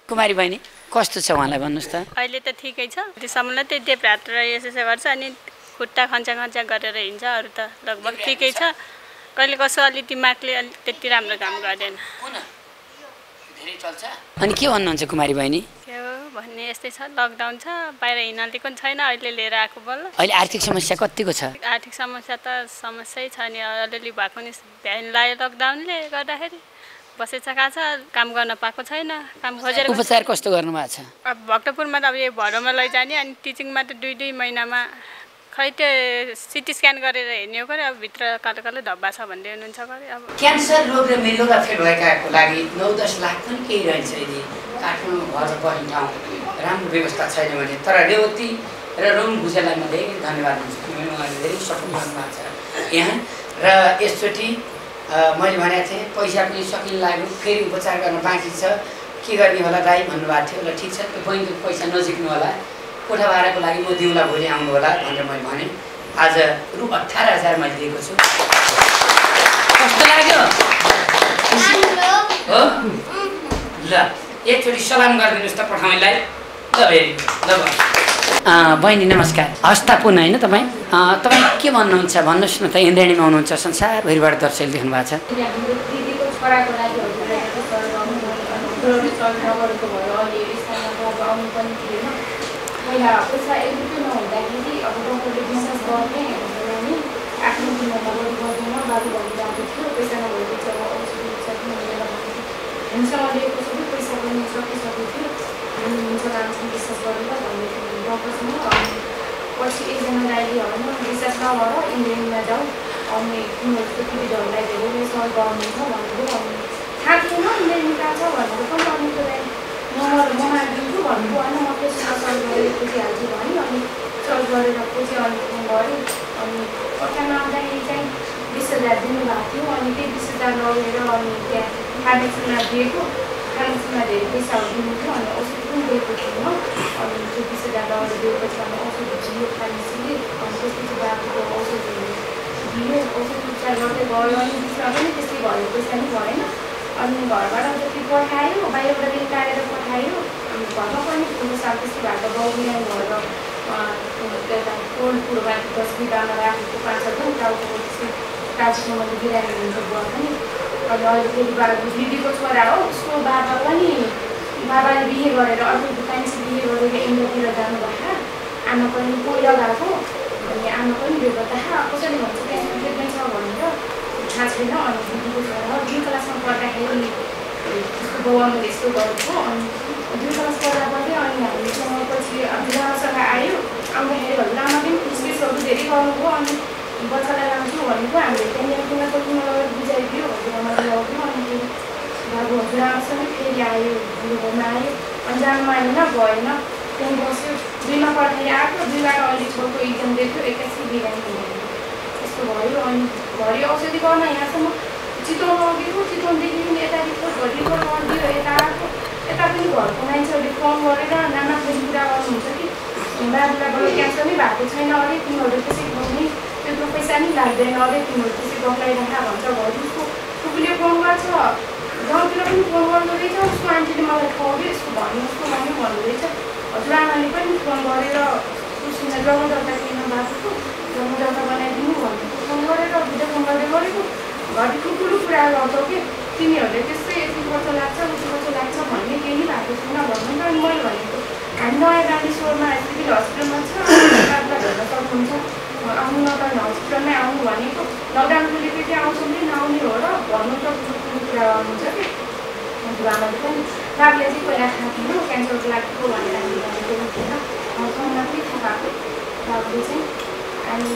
कुमारी बहिनी कस्तो छ उहाँलाई भन्नुहोस् त? अहिले त ठिकै छ। त्यसम्मलाई त्यही देब्रात र यसो गर्छ अनि खुट्टा खन्चा गरेर हिँड्छ। अरू त लगभग ठिकै छ। कहिले कसो अलि दिमागले अलि त्यति राम्रो काम गर्दैन। अनि के भन्नुहुन्छ कुमारी बहिनी? के हो भन्ने यस्तै छ, लकडाउन छ, बाहिर हिँड्ने पनि छैन। अहिले लिएर आएको बल्ल। अहिले आर्थिक समस्या कतिको छ? आर्थिक समस्या त समस्यै छ नि, अलिअलि भएको नि भ्यान लाग्यो लकडाउनले गर्दाखेरि। बसेछ कहाँ छ, काम गर्न पाएको छैन, काम खोजेर। उपचार कस्तो गर्नु भएको छ? अब भक्तपुरमा त अब यो भरोमा लैजाने, अनि टिचिङमा त 2-2 महिनामा खै त्यो सिटी स्क्यान गरेर हेर्ने हो गरे। अब भित्र कालो कालो धब्बा छ भन्दै हुनुहुन्छ गरे। अब क्यान्सर रोग र मृगौला फेल भएकाको लागि 9-10 लाख पनि केही रहन्छ यदि काठमाडौँ घर पर्ने ठाउँ राम्रो व्यवस्था छैन भने। तर रेवती र रोम भुजेललाई म धेरै धन्यवाद दिन्छु किनभने उहाँले धेरै सपोर्ट गर्नुभएको छ यहाँ। र यसचोटि मैले भनेको थिएँ पैसा पनि सकिन लाग्यो, फेरि उपचार गर्न बाँकी छ, के गर्ने होला दाइ भन्नुभएको थियो। ल ठिक छ, त्यो बैङ्कको पैसा नजिक्नु होला, कोठा भाडाको लागि म दिउँला, भोलि आउनु होला भनेर मैले भने। आज रु 18,000 मैले दिएको छु। कस्तो लाग्यो? हो ल एकचोटि सलाम गरिदिनुहोस् त पठाउनेलाई। ल भेरी ल बहिनी नमस्कार। हस्तापुन होइन तपाईँ? तपाईँ के भन्नुहुन्छ भन्नुहोस् न त। इन्द्राणीमा हुनुहुन्छ, संसारभरिबाट दर्शकले देख्नु भएको छ। पहिला पैसा एकदमै नहुँदाखेरि अब डक्टरले विश्वास गर्ने अनि आफ्नो दिनमा गर्दैन, बाबुभाइ जाँदै थियो, पैसा नभएपछि अब औषधि सक्नु मिलेर भन्थ्यो। हामीसँग लिएको सबै पैसा पनि सकिसकेको थियो। हुन्छ राम्रोसँग विश्वास गरेर भन्ने डक्टरसँग। अनि पछि एकजना दाइले होइन विश्वास नभएर इन्द्राणीमा जाऊ, अनि तिमीहरूको पीडितहरूलाई धेरै सहयोग गर्नुहुन्छ भन्नुभयो। अनि थाहा थिएन इन्द्राणी कहाँ छ भनेर पनि अनिको दाइ नम्बर म मागिदिन्छु भन्नुभयो। होइन म त्यसमा सर्च गरेर खोजिहाल्छु भने। अनि सर्च गरेर खोजेँ, अनि फोन गरेँ। अनि पठाउन आउँदाखेरि चाहिँ 20,000 दिनुभएको थियो। अनि त्यही 20,000 लगेर अनि त्यहाँ फार्मेसीमा दिएको। फार्मेसीमा धेरै पैसाहरू दिनु थियो, अनि औषधि पनि दिएको थिएन। अनि त्यो 20,000 लगेर दिएपछि अनि औषधि दियो फार्मेसीले। अनि त्यसपछि बाबुको औषधिहरू दियो, औषधि उपचार गर्दै गयो। अनि बिचमा पनि त्यस्तै भयो, पैसा नि भएन। अनि घरबाट जति पठायो, बाहिरबाट निकालेर पठायो। अनि घरमा पनि ठुलो साल त्यस्तो भएको गाउँ बिहान भएर एउटा कोल्ड फुडबाट 10 बिगामा राखेको 5 दिन टाउको त्यस्तै काजीसम्म बिरामी हुन्छ बुवा पनि। अनि अहिले फेरि बाबु दिदीको छोरा हो, उसको बाबा पनि बाबाले बिहे गरेर अर्को दोकानसी बिहे गरेर इन्डियातिर जानुभएको। आमा पनि पहिला गएको, अनि आमा पनि बेगता कसैले भन्छ त्यहाँ ट्रिटमेन्ट छ भनेर थाहा छैन। अनि दिदीको छोरा 2 क्लासमा पढ्दाखेरि उसको बाउआमाले यस्तो गरेको। अनि 2 क्लास पढ्दै अनि हामीसँग पछि लामासँग आयो। आउँदाखेरि लामा पनि पुछगिछहरू धेरै गर्नुभयो। अनि बच्चालाई लान्छु भनेको हामीले त्यहाँनिर कुना लगेर बुझाइदियो, हजुरआमाले लग्यो। अनि त्यो बाबु हजुरआमासँग फेरि आयो, बुढोमा आयो। अनि जानु मानेन, भएन, त्यहीँ बस्यो। 2मा पढ्दाखेरि आएको, 2बाट अहिले छोटो इक्जाम दिएको, 81 बिरामी हुँदैन यस्तो भयो। अनि घरि औषधि गर्न यहाँसम्म चितवन लगेको, चितवनदेखि पनि यता रिपोर्ट रिपोर्ट गरिदियो, यता आएको। यता पनि घरको मान्छेहरूले फोन गरेर नाना फेरि कुरा गर्नुहुन्छ कि बाबुलाई बरु क्यान्सर नै भएको छैन, अरे तिमीहरू त्यसै खुवाउने त्यत्रो पैसा नि लाग्दैन, अरे तिमीहरू त्यसै बक्लाइराख भन्छ। घरि उसको फुपूले फोन गर्छ, गाउँतिर पनि फोन गर्दो रहेछ। उसको आन्टीले मलाई खुवाउँयो यसको भन्नु, उसको मम्मी भन्दो रहेछ। हजुरआमाले पनि फोन गरेर उसमा जग्गा किन बाबुको जग्गा बनाइदिनु भनेको फोन गरेर भिडियो फोन गर्दै गरेको। घरि ठुल्ठुलो कुरा गर्छौ कि तिमीहरूले त्यस्तै यति खर्च लाग्छ उति खर्च लाग्छ भन्ने केही नै भएको छैन भन्नु त। अनि मैले भनेको हामी नयाँ गान्धीश्वरमा सिभिल हस्पिटलमा छ, बाबुलाई हेर्न सक्नुहुन्छ, आउनु नपर्ने हस्पिटलमै आउनु भनेको। लकडाउन खुलेपछि आउँछौँ कि नआउने हो र भन्नु त ठुल्ठुलो कुरा गर्नुहुन्छ कि। हजुरआमाले पनि बाबुले चाहिँ पहिला थाहा थिएन क्यान्सरको लागेको भनेर हामीले भनेको थिएन, सँगमा पनि थाहा भएको बाबुले चाहिँ। अनि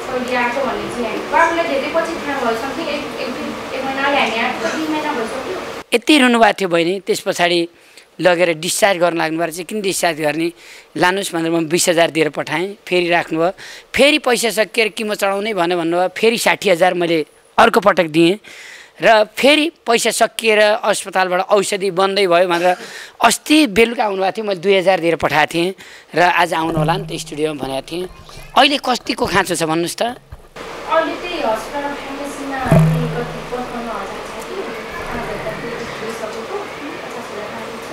सौदी आएको भने चाहिँ बाबुलाई धेरै पछि थाहा भयो, समथिङ एक महिनाले हामी आएको 3 महिना भइसक्यो। यति रुनुभएको थियो बहिनी। त्यस पछाडि लगेर डिस्चार्ज गर्न लाग्नुभएर चाहिँ किन डिस्चार्ज गर्ने लानुहोस् भनेर म 20,000 दिएर पठाएँ। फेरि राख्नुभयो, फेरि पैसा सकिएर किमो चढाउने भन्नुभयो, फेरि 60,000 मैले अर्को पटक दिएँ र फेरि पैसा सकिएर अस्पतालबाट औषधि बन्दै भयो भनेर अस्ति बेलुका आउनुभएको थियो, मैले 2,000 दिएर पठाएको थिएँ र आज आउनु होला नि त स्टुडियोमा भनेको थिएँ। अहिले कतिको खाँचो छ भन्नुहोस् त? अहिले त्यही हस्पिटल फार्मेसीमा कति 55,000 छ कि 5,000 दिइसकेको 50,000 बाँकी छ।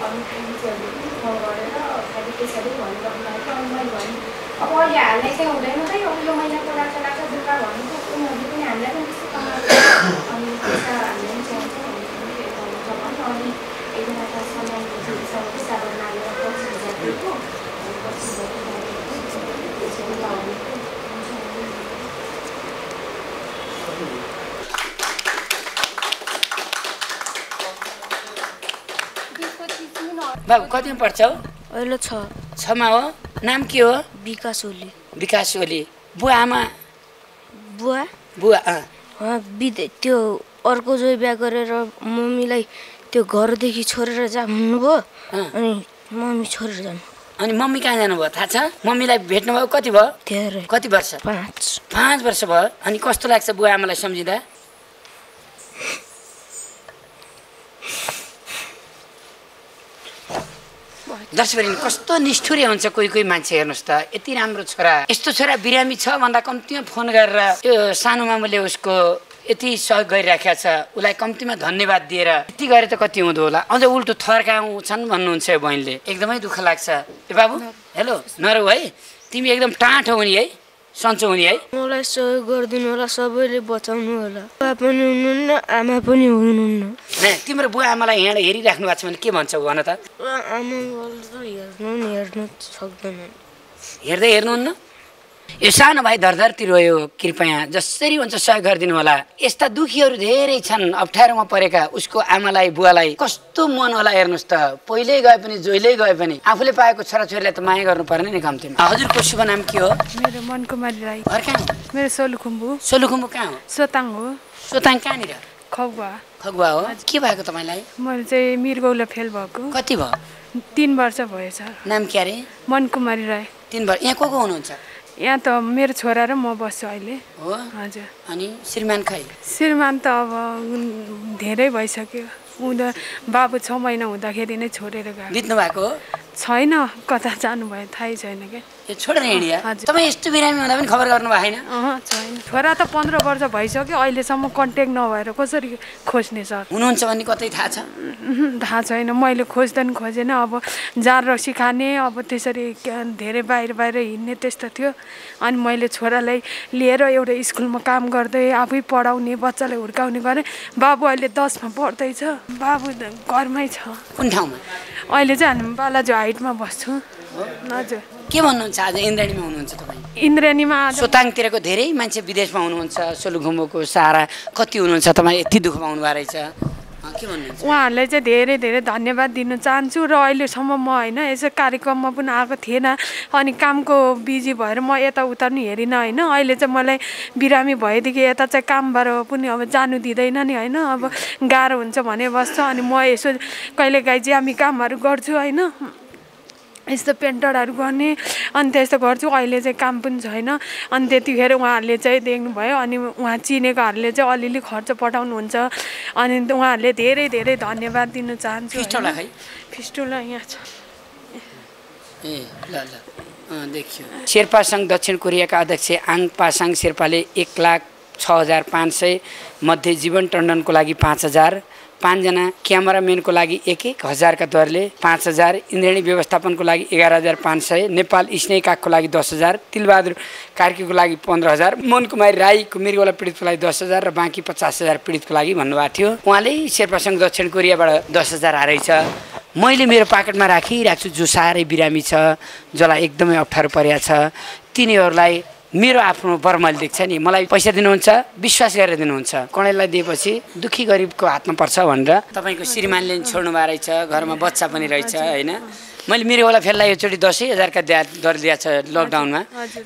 अनि फार्मेसीहरूले पनि फोन गरेर खालि पैसाले भनिराख्नु भएको। अनि मैले भने अब अहिले हाल्ने चाहिँ हुँदैन त, यो महिनाको लाग्छ दुःख भनेको उनीहरूले पनि हामीलाई पनि त्यस्तो कमाएको अनि पैसा हामीले पनि चाहिन्छ भने अनि एकजना त सामान बुझिसकेको सामान नागेर 25,000 दिएको अनि 25,000 पैसा लाउने बाबु कतिमा पढ्छ हौ? अहिले 6मा हो। नाम के हो? विकास ओली। विकास ओली। बुवा आमा? बुवा त्यो अर्को जोइ बिहा गरेर मम्मीलाई त्यो घरदेखि छोडेर जा भन्नुभयो अनि मम्मी छोडेर जानु। अनि मम्मी कहाँ जानुभयो थाहा छ? मम्मीलाई भेट्नुभयो कति भयो? धेरै। कति वर्ष? 5 वर्ष भयो। अनि कस्तो लाग्छ बुवा आमालाई सम्झिँदा? दर्शकहरु कस्तो निष्ठुरी हुन्छ कोही कोही मान्छे हेर्नुहोस् त। यति राम्रो छोरा, यस्तो छोरा बिरामी छ भन्दा कम्तीमा फोन गरेर यो सानो मामुले उसको यति सहयोग गरिराखेको छ, उसलाई कम्तीमा धन्यवाद दिएर यति गरे त कति हुँदो होला। अझ उल्टो थर्काउँछन् भन्नुहुन्छ यो बहिनीले, एकदमै दुःख लाग्छ। ए बाबु हेलो नरौ है, तिमी एकदम टाँटो हुने है, सन्चो हुने है। मलाई सहयोग गरिदिनु होला, सबैले बचाउनु होला। बुवा पनि हुनुहुन्न, आमा पनि हुनुहुन्न। तिम्रो बुवा आमालाई यहाँ हेरिराख्नु भएको छ भने के भन्छौ भन त? हेर्नु सक्दैन। हेर्नुहुन्न? यो सानो भाइ धरधरती रोयो। कृपया जसरी हुन्छ सहयोग गरिदिनु होला। यस्ता दुखीहरू धेरै छन् अप्ठ्यारोमा परेका। उसको आमालाई बुवालाई कस्तो मन होला हेर्नुहोस् त। पहिल्यै गए पनि जहिले गए पनि आफूले पाएको छोराछोरीलाई त माया गर्नु पर्ने नि कम्तीमा। हजुरको शुभ नाम के हो? मेरो मनकुमारी राई। घर कहाँ? मेरो सोलुखुम्बु। सोलुखुम्बु कहाँ हो? सोताङ हो। सोताङ कहाँनिर? खगुवा। खगुवा हो। के भएको तपाईँलाई? मैले चाहिँ मृगौला फेल भएको। कति भयो? 3 वर्ष भएछ। नाम के अरे? मनकुमारी राई। 3 वर्ष। यहाँ को हुनुहुन्छ? यहाँ त मेरो छोरा र म बस्छु अहिले। हो हजुर। अनि श्रीमान खै? श्रीमान त अब धेरै भइसक्यो। बाबु 6 महिना हुँदाखेरि नै छोडेर गयो। बित्नु भएको छैन, कता जानुभयो थाहै छैन क्या। यो छोडेर हिँडिया? तपाईँ यस्तो बिरामी हुँदा पनि खबर गर्नु भएको छैन? छैन। छोरा त 15 वर्ष भइसक्यो, अहिलेसम्म कन्ट्याक्ट नभएर कसरी खोज्ने सर? हुनुहुन्छ भन्ने कतै थाहा छ? थाहा छैन, मैले खोज्दा नि खोजेन। अब जार रक्सी खाने, अब त्यसरी धेरै बाहिर हिँड्ने त्यस्तो थियो। अनि मैले छोरालाई लिएर एउटा स्कुलमा काम गर्दै आफै पढाउने, बच्चालाई हुर्काउने गरेँ। बाबु अहिले 10मा पढ्दैछ। बाबु घरमै छ। कुन ठाउँमा? अहिले चाहिँ हामी बालाजु हाइटमा बस्छु। हजुर। के भन्नुहुन्छ आज इन्द्राणीमा हुनुहुन्छ तपाईँ? इन्द्राणीमा सोताङतिरको धेरै मान्छे विदेशमा हुनुहुन्छ, सोलुखुम्बुको सारा कति हुनुहुन्छ, तपाईँ यति दुःखमा हुनुभएको रहेछ, के भन्नुहुन्छ? उहाँहरूलाई चाहिँ धेरै धेरै धन्यवाद दिन चाहन्छु। र अहिलेसम्म म होइन यसो कार्यक्रममा पनि आएको थिएन, अनि कामको बिजी भएर म यताउता पनि हेरिनँ होइन। अहिले चाहिँ मलाई बिरामी भएदेखि यता चाहिँ कामबाट पनि अब जानु दिँदैन नि होइन। अब गाह्रो हुन्छ भने बस्छ, अनि म यसो कहिलेकाहीँ चाहिँ हामी कामहरू गर्छु होइन, यस्तो पेन्टरहरू गर्ने, अनि त्यस्तो गर्छु। अहिले चाहिँ काम पनि छैन, अनि त्यतिखेर उहाँहरूले चाहिँ देख्नुभयो, अनि उहाँ चिनेकोहरूले चाहिँ अलिअलि खर्च पठाउनुहुन्छ, अनि उहाँहरूले धेरै धेरै धन्यवाद दिन चाहन्छु। फिस्टुला यहाँ छ। ए ल देखियो। शेर्पा सङ्घ दक्षिण कोरियाका अध्यक्ष आङ पासाङ शेर्पाले 1,06,500 मध्ये जीवन टन्डनको लागि 5,000, 5 जना क्यामेराम्यानको लागि 1,000 का दरले 5,000, इन्द्रेणी व्यवस्थापनको लागि 11,500, नेपाल स्नेकाको लागि 10,000, तिलबहादुर कार्कीको लागि 15,000, मनकुमारी राईको मृगौला पीडितको लागि 10,000 र बाँकी 50,000 पीडितको लागि भन्नुभएको थियो। उहाँले शेर्पा सङ्घ दक्षिण कोरियाबाट 10,000 हारेछ। मैले मेरो पाकेटमा राखिरहेको छु, जो साह्रै बिरामी छ, जसलाई एकदमै अप्ठ्यारो परेको छ, तिनीहरूलाई मेरो आफ्नो बर्मल देख्छ नि, मलाई पैसा दिनुहुन्छ, विश्वास गरेर दिनुहुन्छ। कणेललाई दिएपछि दुखी गरिबको हातमा पर्छ भनेर। तपाईँको श्रीमानले छोड्नु भएको रहेछ, घरमा बच्चा पनि रहेछ होइन। मैले मृगौला फेललाई योचोटि 10,000 का दर दिएको छ लकडाउनमा।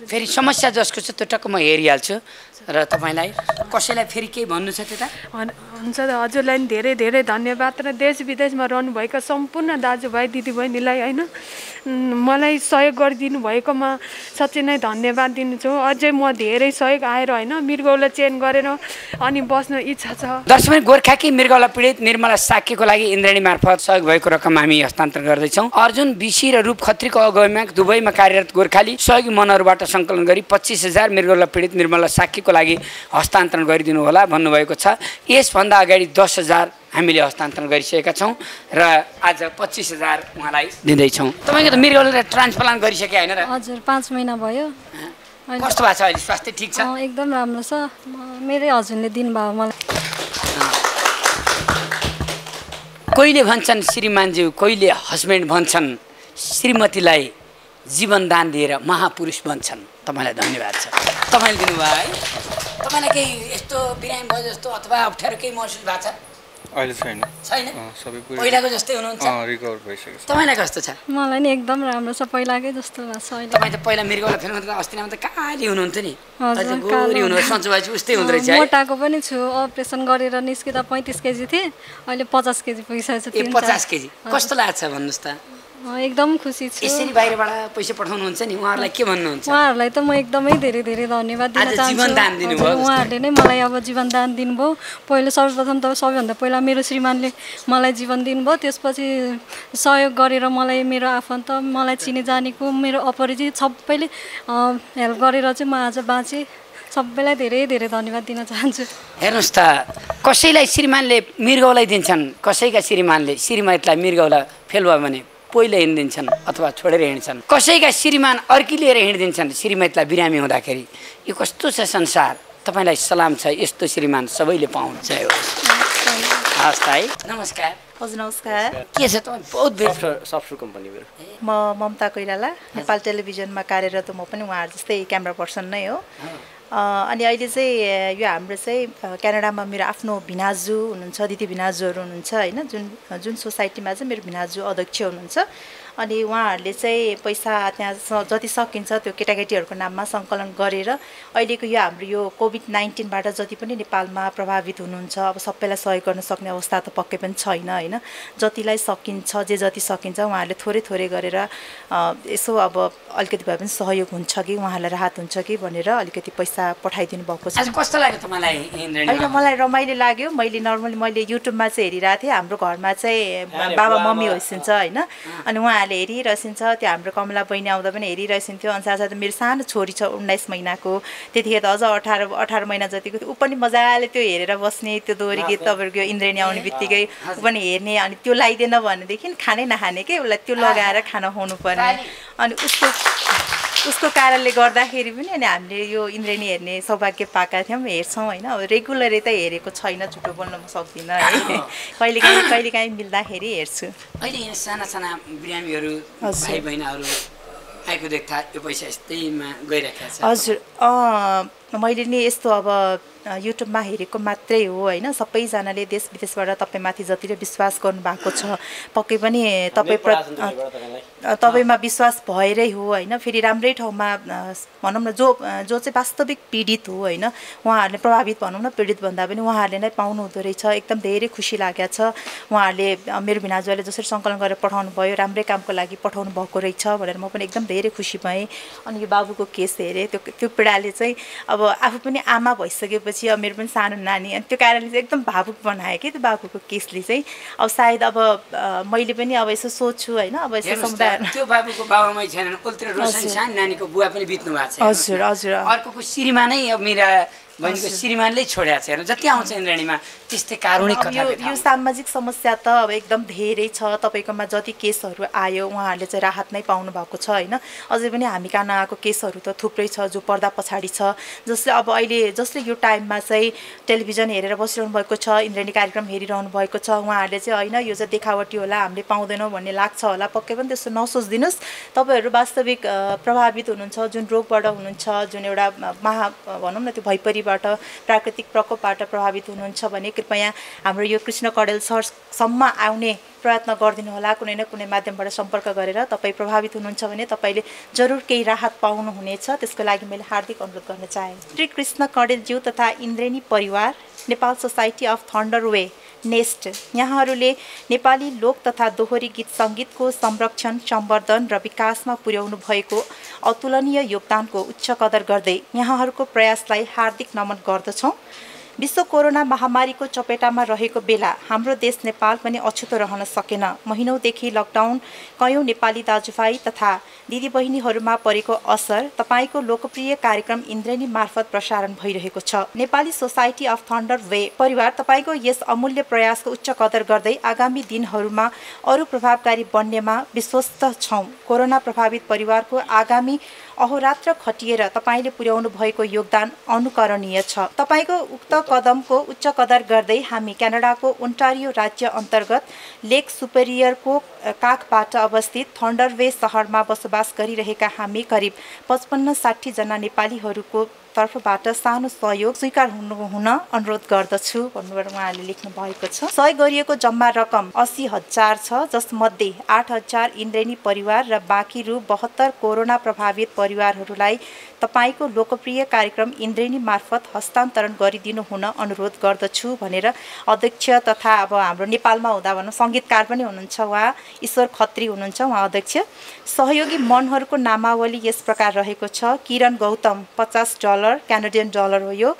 फेरि समस्या जसको छ त्यो टक्क म हेरिहाल्छु। र तपाईँलाई कसैलाई फेरि केही भन्नु छ त्यता? हुन्छ हजुरलाई नि धेरै धेरै धन्यवाद र देश विदेशमा रहनुभएका सम्पूर्ण दाजुभाइ दिदीबहिनीलाई होइन मलाई सहयोग गरिदिनु भएकोमा साँच्चै नै धन्यवाद दिनु छु। अझै म धेरै सहयोग आएर होइन मृगौला चेन गरेर अनि बस्न इच्छा छ। दर्शक गोर्खाकी मृगौला पीडित निर्मला साक्यको लागि इन्द्राणी मार्फत सहयोग भएको रकम हामी हस्तान्तरण गर्दैछौँ। अर्जुन बिसी र रूप खत्रीको अगुवाईमा दुबईमा कार्यरत गोर्खाली सहयोगी मनहरूबाट सङ्कलन गरी 25,000 मृगौला पीडित निर्मला साक्यको लागि हस्तान्तरण गरिदिनु होला भन्नुभएको छ। यसभन्दा अगाडि 10,000 हामीले हस्तान्तरण गरिसकेका छौँ र आज 25,000 उहाँलाई दिँदैछौँ। तपाईँको त मृगौला ट्रान्सप्लान्ट गरिसके होइन र? हजुर 5 महिना भयो। कस्तो भएको छ अहिले? स्वास्थ्य ठिक छ? एकदम राम्रो छ। मेरै हजुरले दिनुभयो मलाई। कहिले भन्छन् श्रीमानज्यू, कहिले हस्बेन्ड भन्छन् श्रीमतीलाई जीवन दान दिएर महापुरुष बन्छन्। तपाईँलाई धन्यवाद छ। तपाईँले दिनुभयो है। तपाईँलाई केही यस्तो बिरामी भयो जस्तो अथवा अप्ठ्यारो केही महसुस भएको छ? अहिले छैन। छैन? सबै पहिलाको जस्तै हुनुहुन्छ? रिकभर भइसक्यो। तपाईँलाई कस्तो छ? मलाई नि एकदम राम्रो छ, पहिलाकै जस्तो भएको छ अहिले। तपाईँ त पहिला मृगौला फेल्नु त अस्तिमा त काली हुनुहुन्थ्यो नि। अहिले गोरी हुनुहुन्छ, सन्चो भएपछि उस्तै हुँदो रहेछ है। मोटाको पनि छु, अपरेसन गरेर निस्किँदा 35 केजी थिएँ, अहिले 50 केजी पुगिसकेको छ। 50 केजी कस्तो लाग्छ भन्नुहोस् त? एकदम खुसी छु। यसरी बाहिरबाट पैसा पठाउनुहुन्छ नि, उहाँहरूलाई के भन्नुहुन्छ? उहाँहरूलाई त म एकदमै धेरै धेरै धन्यवाद दिन चाहन्छु। जीवन दान दिनुभयो। उहाँहरूले नै मलाई अब जीवन दान दिनुभयो। पहिलो सर्वप्रथम त सबैभन्दा पहिला मेरो श्रीमानले मलाई जीवन दिनुभयो, त्यसपछि सहयोग गरेर मलाई मेरो आफन्त, मलाई चिने जानेको, मेरो अपरिचित सबैले हेल्प गरेर चाहिँ म आज बाँचेँ। सबैलाई धेरै धेरै धन्यवाद दिन चाहन्छु। हेर्नुहोस् त, कसैलाई श्रीमानले मृगौला दिन्छन्, कसैका श्रीमानले श्रीमतीलाई मृगौला फेल भयो भने पहिला हिँडिदिन्छन् अथवा छोडेर हिँड्छन्। कसैका श्रीमान अर्की लिएर हिँडिदिन्छन् श्रीमतीलाई बिरामी हुँदाखेरि। यो कस्तो छ संसार। तपाईँलाई सलाम छ, यस्तो श्रीमान सबैले पाउनु जय होस्। हस् त है। नमस्कार। हजुर नमस्कार। के छ तपाईँ? बहुत सफ्टवेयर कम्पनी मेरो। म ममता कोइराला, नेपाल टेलिभिजनमा कार्यरत। म पनि उहाँहरू जस्तै क्यामेरा पर्सन नै हो। अनि अहिले चाहिँ यो हाम्रो चाहिँ क्यानाडामा मेरो आफ्नो भिनाजु हुनुहुन्छ, दिदी भिनाजुहरू हुनुहुन्छ होइन, जुन सोसाइटीमा चाहिँ मेरो भिनाजु अध्यक्ष हुनुहुन्छ। अनि उहाँहरूले चाहिँ पैसा त्यहाँ जति सकिन्छ त्यो केटाकेटीहरूको नाममा सङ्कलन गरेर अहिलेको यो हाम्रो यो कोभिड-19बाट जति पनि नेपालमा प्रभावित हुनुहुन्छ, अब सबैलाई सहयोग गर्न सक्ने अवस्था त पक्कै पनि छैन होइन। जतिलाई सकिन्छ, जति सकिन्छ उहाँहरूले थोरै थोरै गरेर यसो अब अलिकति भए पनि सहयोग हुन्छ कि उहाँहरूलाई राहत हुन्छ कि भनेर अलिकति पैसा पठाइदिनु भएको छ। कस्तो लाग्यो तपाईँलाई? होइन मलाई रमाइलो लाग्यो। मैले नर्मली मैले युट्युबमा चाहिँ हेरिरहेको थिएँ। हाम्रो घरमा चाहिँ बाबा मम्मी होइसिन्छ होइन, अनि उहाँहरूले हेरिरहेछिन्छ। त्यो हाम्रो कमला बहिनी आउँदा पनि हेरिरहेछिन्थ्यो। अनि साथसाथै मेरो सानो छोरी छ 19 महिनाको, त्यतिखेर त अझ 18 महिना जतिको थियो। ऊ पनि मजाले त्यो हेरेर बस्ने, त्यो दोहोरी गीत तपाईँको इन्द्रेणी आउने बित्तिकै ऊ पनि हेर्ने। अनि त्यो लगाइदिएन भनेदेखि खानै नखाने के, उसलाई त्यो लगाएर खाना खुवाउनु पर्ने। अनि उसको कारणले गर्दाखेरि पनि अनि हामीले यो इन्द्रेणी हेर्ने सौभाग्य पाएका थियौँ, हेर्छौँ होइन। अब रेगुलरै त हेरेको छैन, झुटो बोल्न म सक्दिनँ है। कहिलेकाहीँ मिल्दाखेरि हेर्छु। अहिले यहाँ साना साना बिरामीहरू भाइ बहिनीहरू आएको देख्दा यो पैसा यस्तैमा गइरहेको छ। हजुर मैले नि यस्तो अब युट्युबमा हेरेको मात्रै हो होइन। सबैजनाले देश विदेशबाट तपाईँमाथि जतिले विश्वास गर्नुभएको छ, पक्कै पनि तपाईँमा विश्वास भएरै हो होइन। फेरि राम्रै ठाउँमा भनौँ न, जो चाहिँ वास्तविक पीडित हो होइन, उहाँहरूले प्रभावित भनौँ न, पीडित भन्दा पनि उहाँहरूले नै पाउनु हुँदो रहेछ। एकदम धेरै खुसी लागेको छ। उहाँहरूले मेरो भिनाजुले जसरी सङ्कलन गरेर पठाउनु भयो, राम्रै कामको लागि पठाउनु भएको रहेछ भनेर म पनि एकदम धेरै खुसी भएँ। अनि यो बाबुको केस हेरेँ, त्यो पीडाले चाहिँ अब आफू पनि आमा भइसकेपछि अब मेरो पनि सानो नानी, अनि त्यो कारणले चाहिँ एकदम भावुक बनायो कि त्यो बाबुको केसले चाहिँ। अब सायद अब मैले पनि अब यसो सोच्छु होइन, अब यसो समुदाय त्यो बाबुको बाबामै छैन, उल्टे रोशन सानो नानीको बुवा पनि बित्नु भएको छ। हजुर हजुर। अर्को श्रीमानै अब मेरा बहिनीको श्रीमानले छोडेको छ। हेर्नु जति आउँछ इन्द्रेणीमा त्यस्तै कारुणिक कथा। यो सामाजिक समस्या त अब एकदम धेरै छ। तपाईँकोमा जति केसहरू आयो उहाँहरूले चाहिँ राहत नै पाउनु भएको छ होइन। अझै पनि हामी कहाँ नआएको केसहरू त थुप्रै छ जो पर्दा पछाडि छ। जसले अब अहिले जसले यो टाइममा चाहिँ टेलिभिजन हेरेर बसिरहनु भएको छ, इन्द्रेणी कार्यक्रम हेरिरहनु भएको छ, उहाँहरूले चाहिँ होइन यो चाहिँ देखावटी होला, हामीले पाउँदैनौँ भन्ने लाग्छ होला। पक्कै पनि त्यस्तो नसोचिदिनुहोस्। तपाईँहरू वास्तविक प्रभावित हुनुहुन्छ, जुन रोगबाट हुनुहुन्छ, जुन एउटा भनौँ न त्यो भैपरीबाट महामारीबाट प्राकृतिक प्रकोपबाट प्रभावित हुनुहुन्छ भने कृपया हाम्रो यो कृष्ण कडेल सरसम्म आउने प्रयत्न गरिदिनु होला। कुनै न कुनै माध्यमबाट सम्पर्क गरेर तपाईँ प्रभावित हुनुहुन्छ भने तपाईँले जरुर केही राहत पाउनुहुनेछ। त्यसको लागि मैले हार्दिक अनुरोध गर्न चाहे। श्री कृष्ण कडेलज्यू तथा इन्द्रेणी परिवार, नेपाल सोसाइटी अफ थन्डरवे नेस्ट, यहाँहरूले नेपाली लोक तथा दोहोरी गीत सङ्गीतको संरक्षण, सम्वर्धन र विकासमा पुर्याउनु भएको अतुलनीय योगदानको उच्च कदर गर्दै यहाँहरूको प्रयासलाई हार्दिक नमन गर्दछौँ। विश्व कोरोना महामारीको चपेटामा रहेको बेला हाम्रो देश नेपाल पनि अछुतो रहन सकेन। महिनौदेखि लकडाउन कयौं नेपाली दाजुभाइ तथा दिदीबहिनीहरूमा परेको असर तपाईको लोकप्रिय कार्यक्रम इन्द्रेणी मार्फत प्रसारण भइरहेको छ। नेपाली सोसाइटी अफ थन्डरवे परिवार तपाईको यस अमूल्य प्रयासको उच्च कदर गर्दै आगामी दिनहरूमा अरू प्रभावकारी बन्नेमा विश्वस्त छौं। कोरोना प्रभावित परिवारको आगामी अहोरात्र खटिएर तपाईले पुर्याउनु भएको योगदान अनुकरणीय छ। तपाईको उक्त कदमको उच्च कदर गर्दै हामी क्यानाडाको ओन्टारियो राज्य अन्तर्गत लेक सुपेरियरको काखबाट अवस्थित थन्डरवे शहरमा बसोबास गरिरहेका हामी करिब 55-60 जना नेपालीहरूको तर्फबाट सानो सहयोग स्वीकार हुन अनुरोध गर्दछु भन्नुभएर उहाँले लेख्नु भएको छ। सहयोग गरिएको जम्मा रकम 80,000 छ, जसमध्ये 8,000 इन्द्रेणी परिवार र बाँकी रु 72 कोरोना प्रभावित परिवारहरूलाई तपाईको लोकप्रिय कार्यक्रम इन्द्रेणी मार्फत हस्तान्तरण गरिदिनु हुन अनुरोध गर्दछु भनेर अध्यक्ष तथा अब हाम्रो नेपालमा हुँदा भनौँ सङ्गीतकार पनि हुनुहुन्छ उहाँ ईश्वर खत्री हुनुहुन्छ, उहाँ अध्यक्ष। सहयोगी मनहरूको नामावली यस प्रकार रहेको छ। किरण गौतम $50 क्यानाडियन डलर हो यो।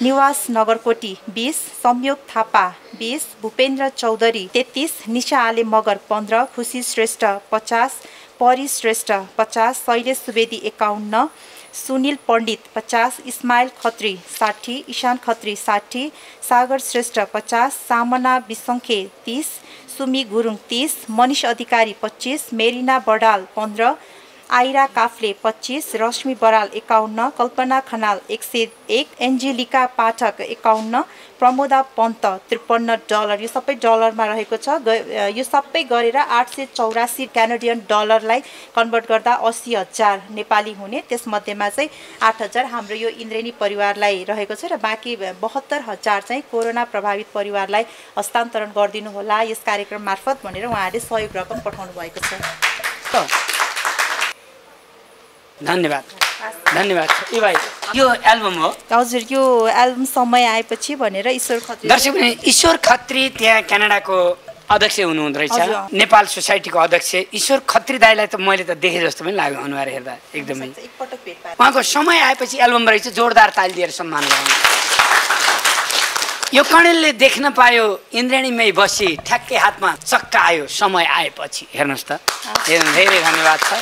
निवास नगरकोटी 20, संयोग थापा 20, भूपेन्द्र चौधरी 33, निशा आले मगर 15, खुसी श्रेष्ठ 50, परी श्रेष्ठ 50, शैलेश सुवेदी 51, सुनिल पण्डित 50, इस्माइल खत्री 60, ईशान खत्री 60, सागर श्रेष्ठ 50, सामना बिसङ्खे 30, सुमी गुरुङ 30, मनिष अधिकारी 25, मेरिना बडाल 15, आइरा काफ्ले 25, रश्मि बराल 51, कल्पना खनाल 101, एन्जेलिका पाठक 51, प्रमोदा पन्त $53। यो सबै डलरमा रहेको छ। यो सबै गरेर 884 क्यानाडियन डलरलाई कन्भर्ट गर्दा 80,000 नेपाली हुने। त्यसमध्येमा चाहिँ 8,000 हाम्रो यो इन्द्रेणी परिवारलाई रहेको छ र बाँकी 72,000 चाहिँ कोरोना प्रभावित परिवारलाई हस्तान्तरण गरिदिनु होला यस कार्यक्रम मार्फत भनेर उहाँहरूले सहयोग रकम पठाउनु भएको छ। धन्यवाद धन्यवाद। ए भाइ यो एल्बम हो? हजुर, यो एल्बम समय आएपछि भनेर ईश्वर खत्री। दर्शक ईश्वर खत्री त्यहाँ क्यानाडाको अध्यक्ष हुनुहुँदो रहेछ, नेपाल सोसाइटीको अध्यक्ष ईश्वर खत्री दाइलाई त मैले त देखे जस्तो पनि लाग्यो अनुहार हेर्दा एकदमै। उहाँको समय आएपछि एल्बम रहेछ, जोरदार ताली दिएर सम्मान गरौँ। यो कणेलले देख्न पायो इन्द्रेणीमै बसी ठ्याक्कै हातमा चक्का आयो समय आएपछि। हेर्नुहोस् त, धेरै धन्यवाद छ।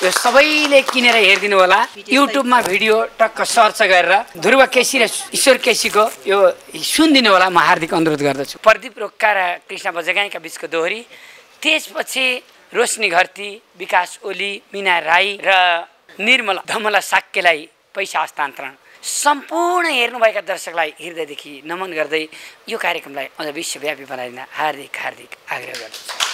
यो सबैले किनेर हेरिदिनु होला। युट्युबमा भिडियो टक्क सर्च गरेर ध्रुव केसी र ईश्वर केसीको यो सुनिदिनु होला, म हार्दिक अनुरोध गर्दछु। प्रदीप रोक्का र कृष्ण बजगाईका बिचको दोहोरी, त्यसपछि रोशनी घरती, विकास ओली, मिना राई र निर्मला धमला साक्यलाई पैसा हस्तान्तरण। सम्पूर्ण हेर्नुभएका दर्शकलाई हृदयदेखि नमन गर्दै यो कार्यक्रमलाई अझ विश्वव्यापी बनाइदिन हार्दिक आग्रह गर्दछु।